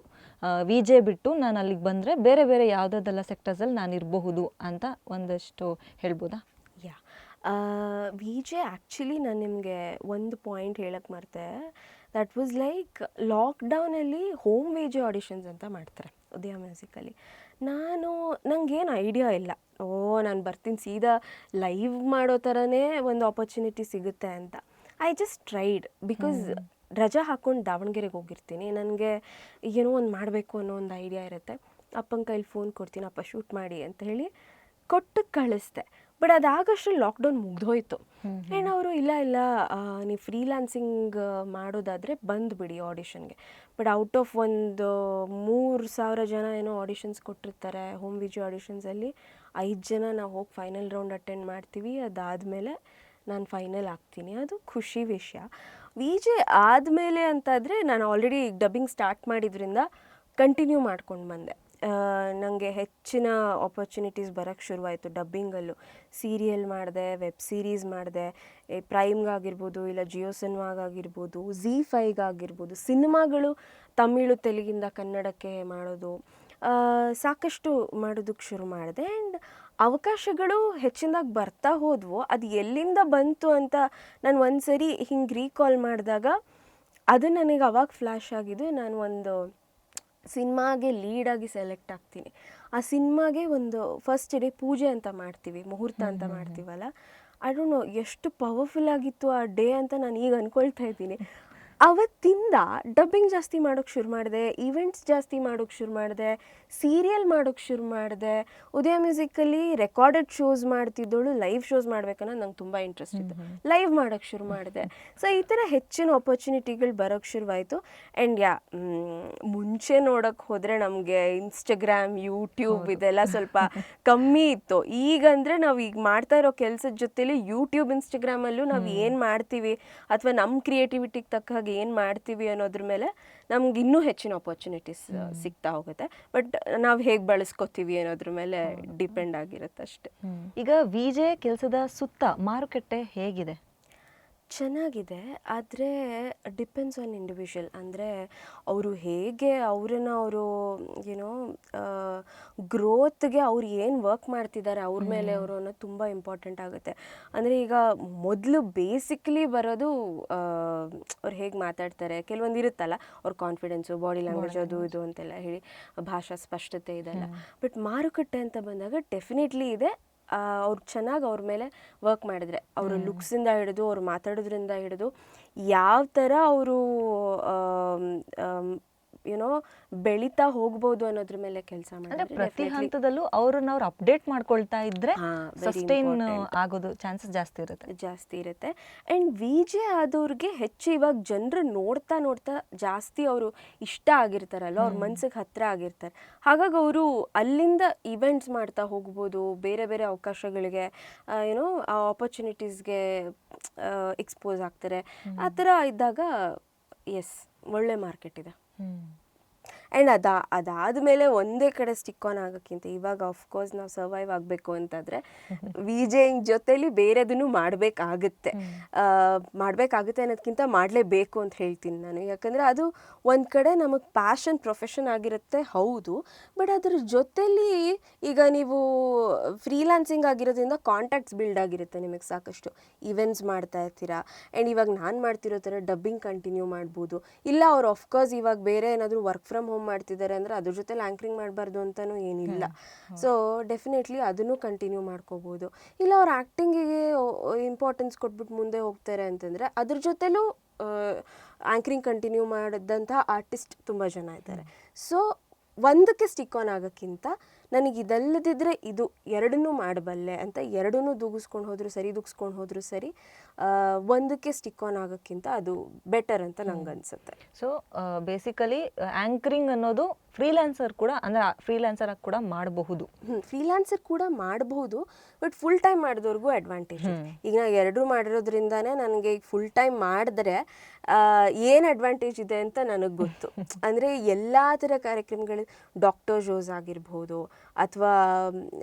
ವಿ ಜೆ ಬಿಟ್ಟು ನಾನು ಅಲ್ಲಿಗೆ ಬಂದರೆ ಬೇರೆ ಬೇರೆ ಯಾವುದಾದೆಲ್ಲ ಸೆಕ್ಟರ್ಸಲ್ಲಿ ನಾನು ಇರಬಹುದು ಅಂತ ಒಂದಷ್ಟು ಹೇಳ್ಬೋದಾ? ವಿ ಜೆ ಆ್ಯಕ್ಚುಲಿ ನಾನು ನಿಮಗೆ ಒಂದು ಪಾಯಿಂಟ್ ಹೇಳಕ್ಕೆ ಮರ್ತೆ. ದಟ್ ವಾಸ್ ಲೈಕ್ ಲಾಕ್ಡೌನಲ್ಲಿ ಹೋಮ್ ವಿ ಜೆ ಆಡಿಷನ್ಸ್ ಅಂತ ಮಾಡ್ತಾರೆ ಉದಯ ಮ್ಯೂಸಿಕಲ್ಲಿ. ನಂಗೇನು ಐಡಿಯಾ ಇಲ್ಲ, ನಾನು ಬರ್ತೀನಿ ಸೀದಾ ಲೈವ್ ಮಾಡೋ ಥರನೇ ಒಂದು ಆಪರ್ಚುನಿಟಿ ಸಿಗುತ್ತೆ ಅಂತ. ಐ ಜಸ್ಟ್ ಟ್ರೈಡ್, ಬಿಕಾಸ್ ರಜಾ ಹಾಕ್ಕೊಂಡು ದಾವಣಗೆರೆಗೆ ಹೋಗಿರ್ತೀನಿ. ನನಗೆ ಏನೋ ಒಂದು ಮಾಡಬೇಕು ಅನ್ನೋ ಒಂದು ಐಡಿಯಾ ಇರುತ್ತೆ. ಅಪ್ಪನ ಕೈಲಿ ಫೋನ್ ಕೊಡ್ತೀನಿ, ಅಪ್ಪ ಶೂಟ್ ಮಾಡಿ ಅಂತ ಹೇಳಿ ಕೊಟ್ಟು ಕಳಿಸ್ದೆ. ಬಟ್ ಅದಾಗಷ್ಟು ಲಾಕ್ಡೌನ್ ಮುಗ್ದೋಯ್ತು. ಆ್ಯಂಡ್ ಅವರು ಇಲ್ಲ ನೀವು ಫ್ರೀಲಾನ್ಸಿಂಗ್ ಮಾಡೋದಾದರೆ ಬಂದುಬಿಡಿ ಆಡಿಷನ್ಗೆ. ಬಟ್ ಔಟ್ ಆಫ್ ಒಂದು 3,000 ಜನ ಏನೋ ಆಡಿಷನ್ಸ್ ಕೊಟ್ಟಿರ್ತಾರೆ ಹೋಮ್ ವಿಜಿ ಆಡಿಷನ್ಸಲ್ಲಿ, 5 ಜನ ನಾವು ಹೋಗಿ ಫೈನಲ್ ರೌಂಡ್ ಅಟೆಂಡ್ ಮಾಡ್ತೀವಿ. ಅದಾದಮೇಲೆ ನಾನು ಫೈನಲ್ ಆಗ್ತೀನಿ. ಅದು ಖುಷಿ ವಿಷಯ. ವಿ ಜೆ ಆದಮೇಲೆ ಅಂತಾದರೆ ನಾನು ಆಲ್ರೆಡಿ ಡಬ್ಬಿಂಗ್ ಸ್ಟಾರ್ಟ್ ಮಾಡಿದ್ರಿಂದ ಕಂಟಿನ್ಯೂ ಮಾಡ್ಕೊಂಡು ಬಂದೆ. ನನಗೆ ಹೆಚ್ಚಿನ ಆಪರ್ಚುನಿಟೀಸ್ ಬರೋಕ್ಕೆ ಶುರುವಾಯಿತು ಡಬ್ಬಿಂಗಲ್ಲೂ. ಸೀರಿಯಲ್ ಮಾಡಿದೆ, ವೆಬ್ ಸೀರೀಸ್ ಮಾಡಿದೆ, ಪ್ರೈಮ್ಗಾಗಿರ್ಬೋದು, ಇಲ್ಲ ಜಿಯೋ ಸಿನಿಮಾಗಾಗಿರ್ಬೋದು, ZEE5ಗಾಗಿರ್ಬೋದು. ಸಿನಿಮಾಗಳು ತಮಿಳು ತೆಲುಗಿಂದ ಕನ್ನಡಕ್ಕೆ ಮಾಡೋದು, ಸಾಕಷ್ಟು ಮಾಡೋದಕ್ಕೆ ಶುರು ಮಾಡಿದೆ. ಆ್ಯಂಡ್ ಅವಕಾಶಗಳು ಹೆಚ್ಚಿನದಾಗಿ ಬರ್ತಾ ಹೋದವು. ಅದು ಎಲ್ಲಿಂದ ಬಂತು ಅಂತ ನಾನು ಒಂದು ಸರಿ ಹಿಂಗೆ ರೀಕಾಲ್ ಮಾಡಿದಾಗ ಅದು ನನಗೆ ಅವಾಗ ಫ್ಲ್ಯಾಶ್ ಆಗಿದ್ದು. ನಾನು ಒಂದು ಸಿನಿಮಾಗೆ ಲೀಡಾಗಿ ಸೆಲೆಕ್ಟ್ ಆಗ್ತೀನಿ. ಆ ಸಿನಿಮಾಗೆ ಒಂದು ಫಸ್ಟ್ ಡೇ ಪೂಜೆ ಅಂತ ಮಾಡ್ತೀವಿ, ಮುಹೂರ್ತ ಅಂತ ಮಾಡ್ತೀವಲ್ಲ, ಐ ಡೋಂಟ್ ನೋ ಎಷ್ಟು ಪವರ್ಫುಲ್ ಆಗಿತ್ತು ಆ ಡೇ ಅಂತ ನಾನು ಈಗ ಅಂದ್ಕೊಳ್ತಾ ಇದ್ದೀನಿ. ಅವತ್ತಿಂದ ಡಬ್ಬಿಂಗ್ ಜಾಸ್ತಿ ಮಾಡೋಕ್ಕೆ ಶುರು ಮಾಡಿದೆ, ಈವೆಂಟ್ಸ್ ಜಾಸ್ತಿ ಮಾಡೋಕ್ಕೆ ಶುರು ಮಾಡಿದೆ, ಸೀರಿಯಲ್ ಮಾಡೋಕ್ಕೆ ಶುರು ಮಾಡಿದೆ. ಉದಯ ಮ್ಯೂಸಿಕಲ್ಲಿ ರೆಕಾರ್ಡೆಡ್ ಶೋಸ್ ಮಾಡ್ತಿದ್ದೋಳು ಲೈವ್ ಶೋಸ್ ಮಾಡ್ಬೇಕನ್ನೋದು ನಂಗೆ ತುಂಬ ಇಂಟ್ರೆಸ್ಟ್ ಇತ್ತು. ಲೈವ್ ಮಾಡೋಕ್ಕೆ ಶುರು ಮಾಡಿದೆ. ಸೊ ಈ ಥರ ಹೆಚ್ಚಿನ ಆಪರ್ಚುನಿಟಿಗಳು ಬರೋಕ್ಕೆ ಶುರುವಾಯಿತು. ಆ್ಯಂಡ್ ಮುಂಚೆ ನೋಡೋಕ್ಕೆ ಹೋದರೆ ನಮಗೆ ಇನ್ಸ್ಟಾಗ್ರಾಮ್, ಯೂಟ್ಯೂಬ್ ಇದೆಲ್ಲ ಸ್ವಲ್ಪ ಕಮ್ಮಿ ಇತ್ತು. ಈಗಂದರೆ ನಾವು ಈಗ ಮಾಡ್ತಾ ಇರೋ ಕೆಲಸದ ಜೊತೆಲಿ ಯೂಟ್ಯೂಬ್, ಇನ್ಸ್ಟಾಗ್ರಾಮಲ್ಲೂ ನಾವು ಏನು ಮಾಡ್ತೀವಿ ಅಥವಾ ನಮ್ಮ ಕ್ರಿಯೇಟಿವಿಟಿಗೆ ತಕ್ಕ ಹಾಗೆ ಏನು ಮಾಡ್ತೀವಿ ಅನ್ನೋದ್ರ ಮೇಲೆ ನಮ್ಗೆ ಇನ್ನೂ ಹೆಚ್ಚಿನ ಆಪರ್ಚುನಿಟೀಸ್ ಸಿಗ್ತಾ ಹೋಗುತ್ತೆ. ಬಟ್ ನಾವು ಹೇಗೆ ಬಳಸ್ಕೊತೀವಿ ಅನ್ನೋದ್ರ ಮೇಲೆ ಡಿಪೆಂಡ್ ಆಗಿರುತ್ತೆ ಅಷ್ಟೇ. ಈಗ ವಿ ಜೆ ಕೆಲಸದ ಸುತ್ತ ಮಾರುಕಟ್ಟೆ ಹೇಗಿದೆ? ಚೆನ್ನಾಗಿದೆ, ಆದರೆ ಡಿಪೆಂಡ್ಸ್ ಆನ್ ಇಂಡಿವಿಜುವಲ್. ಅಂದರೆ ಅವರು ಹೇಗೆ ಅವರನ್ನು ಅವರು ಏನೋ ಗ್ರೋತ್ಗೆ ಅವ್ರು ಏನು ವರ್ಕ್ ಮಾಡ್ತಿದ್ದಾರೆ ಅವ್ರ ಮೇಲೆ ಅವರು ಅನ್ನೋದು ತುಂಬ ಇಂಪಾರ್ಟೆಂಟ್ ಆಗುತ್ತೆ. ಅಂದರೆ ಈಗ ಮೊದಲು ಬೇಸಿಕ್ಲಿ ಬರೋದು ಅವ್ರು ಹೇಗೆ ಮಾತಾಡ್ತಾರೆ, ಕೆಲವೊಂದು ಇರುತ್ತಲ್ಲ ಅವ್ರ ಕಾನ್ಫಿಡೆನ್ಸು, ಬಾಡಿ ಲ್ಯಾಂಗ್ವೇಜ್, ಅದು ಇದು ಅಂತೆಲ್ಲ ಹೇಳಿ, ಭಾಷಾ ಸ್ಪಷ್ಟತೆ ಇದೆಲ್ಲ. ಬಟ್ ಮಾರುಕಟ್ಟೆ ಅಂತ ಬಂದಾಗ ಡೆಫಿನೆಟ್ಲಿ ಇದೆ. ಅವ್ರು ಚೆನ್ನಾಗಿ ಅವ್ರ ಮೇಲೆ ವರ್ಕ್ ಮಾಡಿದ್ರೆ, ಅವರ ಲುಕ್ಸಿಂದ ಹಿಡಿದು ಅವ್ರು ಮಾತಾಡೋದ್ರಿಂದ ಹಿಡಿದು ಯಾವ ಥರ ಅವರು ಏನೋ ಬೆಳೀತಾ ಹೋಗ್ಬೋದು ಅನ್ನೋದ್ರ ಮೇಲೆ ಕೆಲಸ ಮಾಡಿದ್ರೆ ಪ್ರತಿ ಹಂತದಲ್ಲೂ ಅವ್ರನ್ನ ಅವ್ರು ಅಪ್ಡೇಟ್ ಮಾಡ್ಕೊಳ್ತಾ ಇದ್ರೆ ಸಸ್ಟೈನ್ ಆಗೋದು ಚಾನ್ಸಸ್ ಜಾಸ್ತಿ ಇರುತ್ತೆ. ಆ್ಯಂಡ್ ವಿ ಜೆ ಆದವ್ರಿಗೆ ಹೆಚ್ಚು ಇವಾಗ ಜನರು ನೋಡ್ತಾ ಜಾಸ್ತಿ ಅವರು ಇಷ್ಟ ಆಗಿರ್ತಾರಲ್ಲ, ಅವ್ರ ಮನ್ಸಿಗೆ ಹತ್ತಿರ ಆಗಿರ್ತಾರೆ. ಹಾಗಾಗಿ ಅವರು ಅಲ್ಲಿಂದ ಇವೆಂಟ್ಸ್ ಮಾಡ್ತಾ ಹೋಗ್ಬೋದು, ಬೇರೆ ಬೇರೆ ಅವಕಾಶಗಳಿಗೆ ಏನೋ ಆಪರ್ಚುನಿಟೀಸ್ಗೆ ಎಕ್ಸ್ಪೋಸ್ ಆಗ್ತಾರೆ. ಆ ಥರ ಇದ್ದಾಗ ಒಳ್ಳೆ ಮಾರ್ಕೆಟ್ ಇದೆ. ಆ್ಯಂಡ್ ಅದಾದಮೇಲೆ ಒಂದೇ ಕಡೆ ಸ್ಟಿಕ್ ಆನ್ ಆಗೋಕ್ಕಿಂತ ಇವಾಗ ಆಫ್ಕೋರ್ಸ್ ನಾವು ಸರ್ವೈವ್ ಆಗಬೇಕು ಅಂತಂದರೆ ವಿಜೆಯಿಂಗ್ ಜೊತೆಲಿ ಬೇರೆದನ್ನು ಮಾಡಬೇಕಾಗುತ್ತೆ ಅನ್ನೋದಕ್ಕಿಂತ ಮಾಡಲೇಬೇಕು ಅಂತ ಹೇಳ್ತೀನಿ ನಾನು. ಯಾಕಂದರೆ ಅದು ಒಂದು ಕಡೆ ನಮಗೆ ಪ್ಯಾಷನ್ ಪ್ರೊಫೆಷನ್ ಆಗಿರುತ್ತೆ ಹೌದು, ಬಟ್ ಅದ್ರ ಜೊತೆಲಿ ಈಗ ನೀವು ಫ್ರೀಲಾನ್ಸಿಂಗ್ ಆಗಿರೋದ್ರಿಂದ ಕಾಂಟ್ಯಾಕ್ಟ್ಸ್ ಬಿಲ್ಡ್ ಆಗಿರುತ್ತೆ ನಿಮಗೆ ಸಾಕಷ್ಟು. ಇವೆಂಟ್ಸ್ ಮಾಡ್ತಾ ಇರ್ತೀರಾ, ಆ್ಯಂಡ್ ಇವಾಗ ನಾನು ಮಾಡ್ತಿರೋ ಥರ ಡಬ್ಬಿಂಗ್ ಕಂಟಿನ್ಯೂ ಮಾಡ್ಬೋದು. ಇಲ್ಲ ಅವ್ರು ಆಫ್ಕೋರ್ಸ್ ಇವಾಗ ಬೇರೆ ಏನಾದರೂ ವರ್ಕ್ ಫ್ರಮ್ ಹೋಮ್ ಮಾಡ್ತಿದ್ದಾರೆ ಅಂದರೆ ಅದ್ರ ಜೊತೆ ಆ್ಯಂಕರಿಂಗ್ ಮಾಡಬಾರ್ದು ಅಂತಲೂ ಏನಿಲ್ಲ. ಸೊ ಡೆಫಿನೆಟ್ಲಿ ಅದನ್ನು ಕಂಟಿನ್ಯೂ ಮಾಡ್ಕೋಬೋದು. ಇಲ್ಲ ಅವ್ರು ಆ್ಯಕ್ಟಿಂಗಿಗೆ ಇಂಪಾರ್ಟೆನ್ಸ್ ಕೊಟ್ಬಿಟ್ಟು ಮುಂದೆ ಹೋಗ್ತಾರೆ ಅಂತಂದರೆ ಅದ್ರ ಜೊತೆಲೂ ಆ್ಯಂಕರಿಂಗ್ ಕಂಟಿನ್ಯೂ ಮಾಡಿದಂಥ ಆರ್ಟಿಸ್ಟ್ ತುಂಬ ಜನ ಇದ್ದಾರೆ. ಸೊ ಒಂದಕ್ಕೆ ಸ್ಟಿಕ್ ಆನ್ ಆಗೋಕ್ಕಿಂತ ನನಗೆ ಇದಲ್ಲದಿದ್ದರೆ ಇದು ಎರಡನ್ನೂ ಮಾಡಬಲ್ಲೆ ಅಂತ ಎರಡನ್ನೂ ದುಗಿಸ್ಕೊಂಡು ಹೋದರೂ ಸರಿ ಒಂದಕ್ಕೆ ಸ್ಟಿಕ್ ಆನ್ ಆಗೋಕ್ಕಿಂತ ಅದು ಬೆಟರ್ ಅಂತ ನಂಗೆ ಅನಿಸುತ್ತೆ. ಸೊ ಬೇಸಿಕಲಿ ಆ್ಯಂಕರಿಂಗ್ ಅನ್ನೋದು ಫ್ರೀಲ್ಯಾನ್ಸರ್ ಕೂಡ ಅಂದರೆ ಫ್ರೀಲ್ಯಾನ್ಸರ್ ಆಗಿ ಕೂಡ ಮಾಡಬಹುದು. ಫ್ರೀಲ್ಯಾನ್ಸರ್ ಕೂಡ ಮಾಡಬಹುದು, ಬಟ್ ಫುಲ್ ಟೈಮ್ ಮಾಡಿದವ್ರಿಗೂ ಅಡ್ವಾಂಟೇಜ್. ಈಗ ನಾನು ಎರಡೂ ಮಾಡಿರೋದ್ರಿಂದಾನೇ ನನಗೆ ಈಗ ಫುಲ್ ಟೈಮ್ ಮಾಡಿದ್ರೆ ಏನು ಅಡ್ವಾಂಟೇಜ್ ಇದೆ ಅಂತ ನನಗೆ ಗೊತ್ತು. ಅಂದರೆ ಎಲ್ಲ ಥರ ಕಾರ್ಯಕ್ರಮಗಳು, ಡಾಕ್ಟರ್ ಶೋಸ್ ಆಗಿರ್ಬೋದು, ಅಥವಾ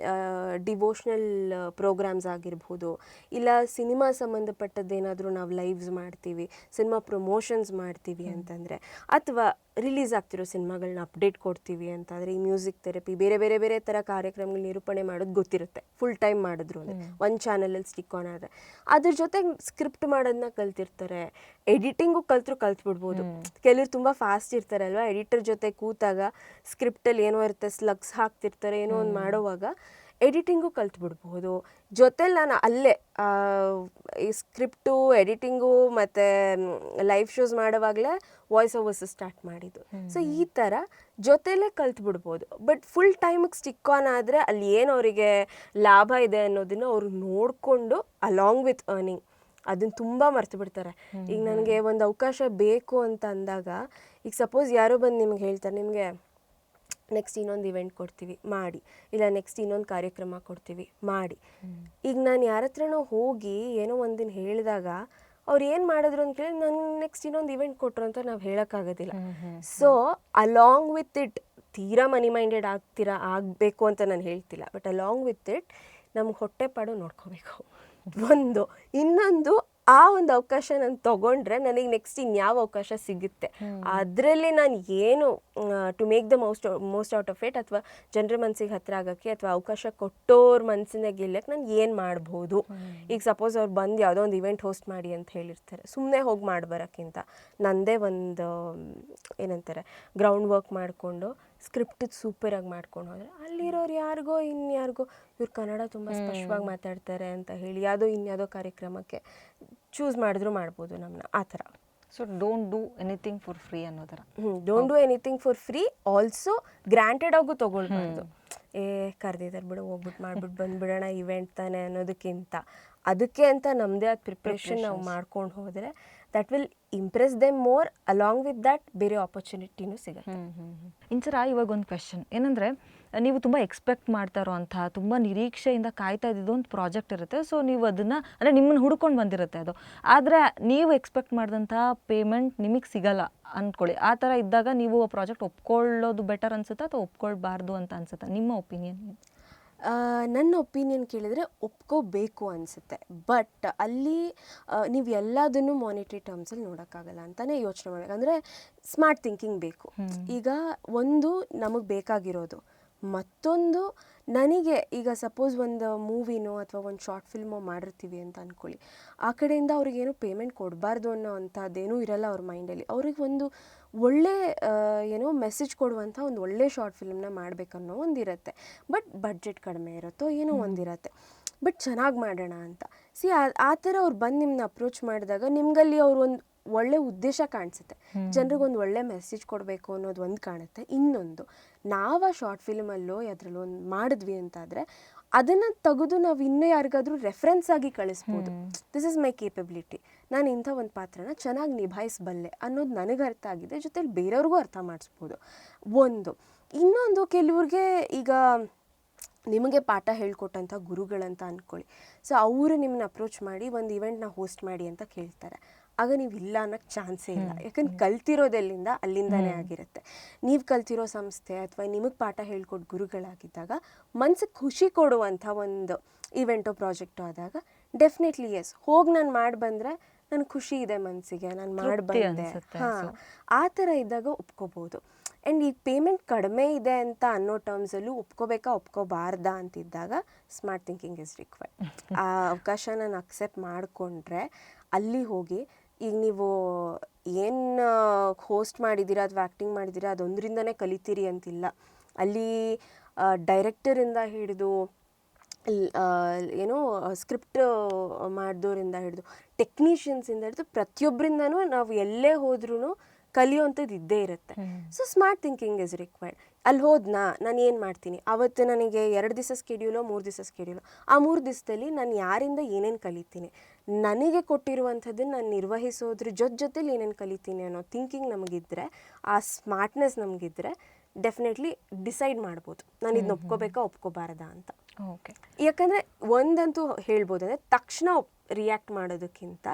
ಡಿವೋಷ್ನಲ್ ಪ್ರೋಗ್ರಾಮ್ಸ್ ಆಗಿರ್ಬೋದು, ಇಲ್ಲ ಸಿನಿಮಾ ಸಂಬಂಧಪಟ್ಟದ್ದೇನಾದರೂ ನಾವು ಲೈವ್ಸ್ ಮಾಡ್ತೀವಿ, ಸಿನಿಮಾ ಪ್ರಮೋಷನ್ಸ್ ಮಾಡ್ತೀವಿ ಅಂತಂದರೆ, ಅಥವಾ ರಿಲೀಸ್ ಆಗ್ತಿರೋ ಸಿನಿಮಾಗಳನ್ನ ಅಪ್ಡೇಟ್ ಕೊಡ್ತೀವಿ ಅಂತಂದರೆ, ಈ ಮ್ಯೂಸಿಕ್ ಥೆರಪಿ ಬೇರೆ ಬೇರೆ ಬೇರೆ ಥರ ಕಾರ್ಯಕ್ರಮಗಳು ನಿರೂಪಣೆ ಮಾಡೋದು ಗೊತ್ತಿರುತ್ತೆ ಫುಲ್ ಟೈಮ್ ಮಾಡಿದ್ರು ಅಂದರೆ ಒಂದು ಚಾನಲಲ್ಲಿ ಸ್ಟಿಕ್ ಆನ್ ಆದರೆ. ಅದ್ರ ಜೊತೆಗೆ ಸ್ಕ್ರಿಪ್ಟ್ ಮಾಡೋದನ್ನ ಕಲ್ತಿರ್ತಾರೆ, ಎಡಿಟಿಂಗು ಕಲ್ತ್ಬಿಡ್ಬೋದು. ಕೆಲವರು ತುಂಬ ಫಾಸ್ಟ್ ಇರ್ತಾರಲ್ವ, ಎಡಿಟರ್ ಜೊತೆ ಕೂತಾಗ ಸ್ಕ್ರಿಪ್ಟಲ್ಲಿ ಏನೋ ಇರುತ್ತೆ, ಸ್ಲಗ್ಸ್ ಹಾಕ್ತಿರ್ತಾರೆ, ಏನೋ ಒಂದು ಮಾಡೋವಾಗ ಎಡಿಟಿಂಗು ಕಲ್ತ್ಬಿಡ್ಬೋದು. ಜೊತೆಲಿ ನಾನು ಅಲ್ಲೇ ಈ ಸ್ಕ್ರಿಪ್ಟು, ಎಡಿಟಿಂಗು ಮತ್ತು ಲೈವ್ ಶೋಸ್ ಮಾಡೋವಾಗಲೇ ವಾಯ್ಸ್ ಓವರ್ಸ್ ಸ್ಟಾರ್ಟ್ ಮಾಡಿದ್ದು. ಸೊ ಈ ಥರ ಜೊತೆಲೇ ಕಲ್ತ್ಬಿಡ್ಬೋದು. ಬಟ್ ಫುಲ್ ಟೈಮಿಗೆ ಸ್ಟಿಕ್ ಆನ್ ಆದರೆ ಅಲ್ಲಿ ಏನು ಅವರಿಗೆ ಲಾಭ ಇದೆ ಅನ್ನೋದನ್ನು ಅವರು ನೋಡಿಕೊಂಡು ಅಲಾಂಗ್ ವಿತ್ ಅರ್ನಿಂಗ್ ಅದನ್ನು ತುಂಬ ಮರ್ತು ಬಿಡ್ತಾರೆ. ಈಗ ನನಗೆ ಒಂದು ಅವಕಾಶ ಬೇಕು ಅಂತ ಅಂದಾಗ, ಈಗ ಸಪೋಸ್ ಯಾರೋ ಬಂದು ನಿಮ್ಗೆ ಹೇಳ್ತಾರೆ, ನಿಮಗೆ ನೆಕ್ಸ್ಟ್ ಇನ್ನೊಂದು ಇವೆಂಟ್ ಕೊಡ್ತೀವಿ ಮಾಡಿ, ಇಲ್ಲ ನೆಕ್ಸ್ಟ್ ಇನ್ನೊಂದು ಕಾರ್ಯಕ್ರಮ ಕೊಡ್ತೀವಿ ಮಾಡಿ. ಈಗ ನಾನು ಯಾರ ಹತ್ರನೋ ಹೋಗಿ ಏನೋ ಒಂದಿನ ಹೇಳಿದಾಗ ಅವ್ರು ಏನು ಮಾಡಿದ್ರು ಅಂತ ಕೇಳಿ ನನಗೆ ನೆಕ್ಸ್ಟ್ ಇನ್ನೊಂದು ಇವೆಂಟ್ ಕೊಟ್ಟರು ಅಂತ ನಾವು ಹೇಳೋಕ್ಕಾಗೋದಿಲ್ಲ. ಸೊ ಅಲಾಂಗ್ ವಿತ್ ಇಟ್ ತೀರಾ ಮನಿ ಮೈಂಡೆಡ್ ಆಗಬೇಕು ಅಂತ ನಾನು ಹೇಳ್ತಿಲ್ಲ, ಬಟ್ ಅಲಾಂಗ್ ವಿತ್ ಇಟ್ ನಮ್ಗೆ ಹೊಟ್ಟೆಪಾಡು ನೋಡ್ಕೋಬೇಕು ಒಂದು. ಇನ್ನೊಂದು, ಆ ಒಂದು ಅವಕಾಶ ನಾನು ತೊಗೊಂಡ್ರೆ ನನಗೆ ನೆಕ್ಸ್ಟ್ ಇನ್ಯಾವ ಅವಕಾಶ ಸಿಗುತ್ತೆ, ಅದರಲ್ಲಿ ನಾನು ಏನು to make the most out of it, ಅಥವಾ ಜನರ ಮನಸ್ಸಿಗೆ ಹತ್ತಿರ ಆಗೋಕ್ಕೆ, ಅಥವಾ ಅವಕಾಶ ಕೊಟ್ಟೋರ ಮನಸ್ಸಿನ ಗೆಲ್ಲಕ್ಕೆ ನಾನು ಏನು ಮಾಡ್ಬೋದು. ಈಗ ಸಪೋಸ್ ಅವ್ರು ಬಂದು ಯಾವುದೋ ಒಂದು ಇವೆಂಟ್ ಹೋಸ್ಟ್ ಮಾಡಿ ಅಂತ ಹೇಳಿರ್ತಾರೆ, ಸುಮ್ಮನೆ ಹೋಗಿ ಮಾಡ್ಬರೋಕ್ಕಿಂತ ನನ್ನದೇ ಒಂದು ಏನಂತಾರೆ ಗ್ರೌಂಡ್ ವರ್ಕ್ ಮಾಡಿಕೊಂಡು ಸ್ಕ್ರಿಪ್ಟ್ ಸೂಪರಾಗಿ ಮಾಡ್ಕೊಂಡು ಹೋದರೆ ಅಲ್ಲಿರೋರು ಯಾರಿಗೋ ಇನ್ಯಾರಿಗೋ ಇವ್ರು ಕನ್ನಡ ತುಂಬ ಸ್ಪಷ್ಟವಾಗಿ ಮಾತಾಡ್ತಾರೆ ಅಂತ ಹೇಳಿ ಇನ್ಯಾವುದೋ ಕಾರ್ಯಕ್ರಮಕ್ಕೆ ಚೂಸ್ ಮಾಡಿದ್ರು ಮಾಡ್ಬೋದು ನಮ್ಮನ್ನ, ಆ ಥರ. So don't do anything for free ಅನ್ನೋ ಥರ. Don't do anything for free. Also granted ಆಗು ತೊಗೊಳ್ಬಾರ್ದು. ಕರೆದಿದ್ದಾರೆ ಬಿಡು ಹೋಗ್ಬಿಟ್ಟು ಮಾಡ್ಬಿಟ್ಟು ಬಂದುಬಿಡೋಣ ಇವೆಂಟ್ ತಾನೆ ಅನ್ನೋದಕ್ಕಿಂತ ಅದಕ್ಕೆ ಅಂತ ನಮ್ಮದೇ ಆದ ಪ್ರಿಪ್ರೇಷನ್ ನಾವು ಮಾಡ್ಕೊಂಡು ಹೋದರೆ that will Impress them more. Along with that ಬೇರೆ ಆಪರ್ಚುನಿಟಿನೂ ಸಿಗುತ್ತೆ. ಇಂಚರ ಇವಾಗ ಒಂದು ಕ್ವೆಶನ್ ಏನಂದರೆ, ನೀವು ತುಂಬ ಎಕ್ಸ್ಪೆಕ್ಟ್ ಮಾಡ್ತಾ ಇರೋವಂಥ, ತುಂಬ ನಿರೀಕ್ಷೆಯಿಂದ ಕಾಯ್ತಾ ಇದ್ದಿದ್ದು ಒಂದು ಪ್ರಾಜೆಕ್ಟ್ ಇರುತ್ತೆ. ಸೊ ನೀವು ಅದನ್ನು ಅಂದರೆ ನಿಮ್ಮನ್ನು ಹುಡ್ಕೊಂಡು ಬಂದಿರುತ್ತೆ ಅದು, ಆದರೆ ನೀವು ಎಕ್ಸ್ಪೆಕ್ಟ್ ಮಾಡಿದಂಥ ಪೇಮೆಂಟ್ ನಿಮಗೆ ಸಿಗಲ್ಲ ಅಂದ್ಕೊಳ್ಳಿ. ಆ ಥರ ಇದ್ದಾಗ ನೀವು ಆ ಪ್ರಾಜೆಕ್ಟ್ ಒಪ್ಕೊಳ್ಳೋದು ಬೆಟರ್ ಅನಿಸುತ್ತಾ ಅಥವಾ ಒಪ್ಕೊಳ್ಬಾರ್ದು ಅಂತ ಅನಿಸುತ್ತಾ? ನಿಮ್ಮ ಒಪಿನಿಯನ್? ನನ್ನ ಒಪಿನಿಯನ್ ಕೇಳಿದರೆ ಒಪ್ಕೋಬೇಕು ಅನಿಸುತ್ತೆ. ಬಟ್ ಅಲ್ಲಿ ನೀವು ಎಲ್ಲದನ್ನು ಮಾನಿಟ್ರಿ ಟರ್ಮ್ಸಲ್ಲಿ ನೋಡೋಕ್ಕಾಗಲ್ಲ ಅಂತಲೇ ಯೋಚನೆ ಮಾಡಬೇಕು. ಅಂದರೆ ಸ್ಮಾರ್ಟ್ ಥಿಂಕಿಂಗ್ ಬೇಕು. ಈಗ ಒಂದು ನಮಗೆ ಬೇಕಾಗಿರೋದು, ಮತ್ತೊಂದು ನನಗೆ ಈಗ ಸಪೋಸ್ ಒಂದು ಮೂವಿನೋ ಅಥವಾ ಒಂದು ಶಾರ್ಟ್ ಫಿಲ್ಮೋ ಮಾಡಿರ್ತೀವಿ ಅಂತ ಅಂದ್ಕೊಳ್ಳಿ, ಆ ಕಡೆಯಿಂದ ಅವ್ರಿಗೇನು ಪೇಮೆಂಟ್ ಕೊಡಬಾರ್ದು ಅನ್ನೋ ಅಂಥದ್ದೇನೂ ಇರಲ್ಲ ಅವ್ರ ಮೈಂಡಲ್ಲಿ. ಅವ್ರಿಗೆ ಒಂದು ಒಳ್ಳೆ ಏನೋ ಮೆಸೇಜ್ ಕೊಡುವಂಥ ಒಂದು ಒಳ್ಳೆ ಶಾರ್ಟ್ ಫಿಲ್ಮ್ನ ಮಾಡಬೇಕನ್ನೋ ಒಂದಿರುತ್ತೆ. ಬಟ್ ಬಡ್ಜೆಟ್ ಕಡಿಮೆ ಇರುತ್ತೋ ಏನೋ ಒಂದಿರುತ್ತೆ, ಬಟ್ ಚೆನ್ನಾಗಿ ಮಾಡೋಣ ಅಂತ. ಆ ಥರ ಅವ್ರು ಬಂದು ನಿಮ್ಮನ್ನ ಅಪ್ರೋಚ್ ಮಾಡಿದಾಗ ನಿಮ್ಗಲ್ಲಿ ಅವ್ರು ಒಂದು ಒಳ್ಳೆ ಉದ್ದೇಶ ಕಾಣಿಸುತ್ತೆ, ಜನರಿಗೊಂದು ಒಳ್ಳೆ ಮೆಸೇಜ್ ಕೊಡಬೇಕು ಅನ್ನೋದು ಒಂದು ಕಾಣುತ್ತೆ. ಇನ್ನೊಂದು, ನಾವು ಆ ಶಾರ್ಟ್ ಫಿಲ್ಮಲ್ಲೋ ಅದರಲ್ಲೋ ಒಂದು ಮಾಡಿದ್ವಿ ಅಂತಾದರೆ ಅದನ್ನು ತೆಗೆದು ನಾವು ಇನ್ನೂ ಯಾರಿಗಾದ್ರೂ ರೆಫರೆನ್ಸ್ ಆಗಿ ಕಳಿಸ್ಬೋದು. ದಿಸ್ ಇಸ್ ಮೈ ಕೇಪಬಿಲಿಟಿ, ನಾನು ಇಂಥ ಒಂದು ಪಾತ್ರನ ಚೆನ್ನಾಗಿ ನಿಭಾಯಿಸಬಲ್ಲೆ ಅನ್ನೋದು ನನಗೆ ಅರ್ಥ ಆಗಿದೆ, ಜೊತೆಲಿ ಬೇರೆಯವ್ರಿಗೂ ಅರ್ಥ ಮಾಡಿಸ್ಬೋದು ಒಂದು. ಇನ್ನೊಂದು, ಕೆಲವ್ರಿಗೆ ಈಗ ನಿಮಗೆ ಪಾಠ ಹೇಳ್ಕೊಟ್ಟಂಥ ಗುರುಗಳಂತ ಅಂದ್ಕೊಳ್ಳಿ. ಸೊ ಅವರು ನಿಮ್ಮನ್ನ ಅಪ್ರೋಚ್ ಮಾಡಿ ಒಂದು ಇವೆಂಟ್ನ ಹೋಸ್ಟ್ ಮಾಡಿ ಅಂತ ಕೇಳ್ತಾರೆ. ಆಗ ನೀವು ಇಲ್ಲ ಅನ್ನೋಕ್ಕೆ ಚಾನ್ಸೇ ಇಲ್ಲ. ಯಾಕಂದ್ರೆ ಕಲ್ತಿರೋದೆಲ್ಲಿಂದ ಅಲ್ಲಿಂದಾನೇ ಆಗಿರುತ್ತೆ. ನೀವು ಕಲ್ತಿರೋ ಸಂಸ್ಥೆ ಅಥವಾ ನಿಮಗೆ ಪಾಠ ಹೇಳ್ಕೊಟ್ಟು ಗುರುಗಳಾಗಿದ್ದಾಗ ಮನ್ಸಿಗೆ ಖುಷಿ ಕೊಡುವಂಥ ಒಂದು ಇವೆಂಟೋ ಪ್ರಾಜೆಕ್ಟು ಆದಾಗ ಡೆಫಿನೆಟ್ಲಿ ಎಸ್, ಹೋಗಿ ನಾನು ಮಾಡಿ ಬಂದರೆ ನನಗೆ ಖುಷಿ ಇದೆ ಮನಸ್ಸಿಗೆ, ನಾನು ಮಾಡಿ ಬಂದೆ. ಹಾಂ, ಆ ಥರ ಇದ್ದಾಗ ಒಪ್ಕೋಬೋದು. ಆ್ಯಂಡ್ ಈಗ ಪೇಮೆಂಟ್ ಕಡಿಮೆ ಇದೆ ಅಂತ ಅನ್ನೋ ಟರ್ಮ್ಸಲ್ಲೂ ಒಪ್ಕೋಬೇಕಾ ಒಪ್ಕೋಬಾರ್ದಾ ಅಂತಿದ್ದಾಗ ಸ್ಮಾರ್ಟ್ ಥಿಂಕಿಂಗ್ ಇಸ್ ರಿಕ್ವೈರ್ಡ್. ಆ ಅವಕಾಶ ನಾನು ಅಕ್ಸೆಪ್ಟ್ ಮಾಡಿಕೊಂಡ್ರೆ ಅಲ್ಲಿ ಹೋಗಿ, ಈಗ ನೀವು ಏನು ಹೋಸ್ಟ್ ಮಾಡಿದ್ದೀರಾ ಅಥವಾ ಆ್ಯಕ್ಟಿಂಗ್ ಮಾಡಿದ್ದೀರಾ ಅದೊಂದರಿಂದನೇ ಕಲಿತೀರಿ ಅಂತಿಲ್ಲ. ಅಲ್ಲಿ ಡೈರೆಕ್ಟರಿಂದ ಹಿಡಿದು ಏನೋ ಸ್ಕ್ರಿಪ್ಟ್ ಮಾಡಿದವರಿಂದ ಹಿಡಿದು ಟೆಕ್ನಿಷಿಯನ್ಸಿಂದ ಹಿಡಿದು ಪ್ರತಿಯೊಬ್ಬರಿಂದನೂ ನಾವು ಎಲ್ಲೇ ಹೋದ್ರೂ ಕಲಿಯೋವಂಥದ್ದು ಇದ್ದೇ ಇರುತ್ತೆ. So smart thinking is required. ಅಲ್ಲಿ ಹೋದ್ನಾ ನಾನು ಏನು ಮಾಡ್ತೀನಿ, ಅವತ್ತು ನನಗೆ 2 ದಿವಸ ಸ್ಕೆಡ್ಯೂಲೋ 3 ದಿವಸ ಸ್ಕೆಡ್ಯೂಲೋ, ಆ 3 ದಿವಸದಲ್ಲಿ ನಾನು ಯಾರಿಂದ ಏನೇನು ಕಲಿತೀನಿ, ನನಗೆ ಕೊಟ್ಟಿರುವಂಥದ್ದನ್ನು ನಾನು ನಿರ್ವಹಿಸೋದ್ರ ಜೊತೆಲಿ ಏನೇನು ಕಲಿತೀನಿ ಅನ್ನೋ ಥಿಂಕಿಂಗ್ ನಮಗಿದ್ರೆ, ಆ ಸ್ಮಾರ್ಟ್ನೆಸ್ ನಮಗಿದ್ರೆ ಡೆಫಿನೆಟ್ಲಿ ಡಿಸೈಡ್ ಮಾಡ್ಬೋದು ನಾನು ಇದನ್ನ ಒಪ್ಕೋಬೇಕಾ ಒಪ್ಕೋಬಾರದಾ ಅಂತ. ಓಕೆ, ಯಾಕಂದರೆ ಒಂದಂತೂ ಹೇಳ್ಬೋದು, ಅಂದರೆ ತಕ್ಷಣ ರಿಯಾಕ್ಟ್ ಮಾಡೋದಕ್ಕಿಂತ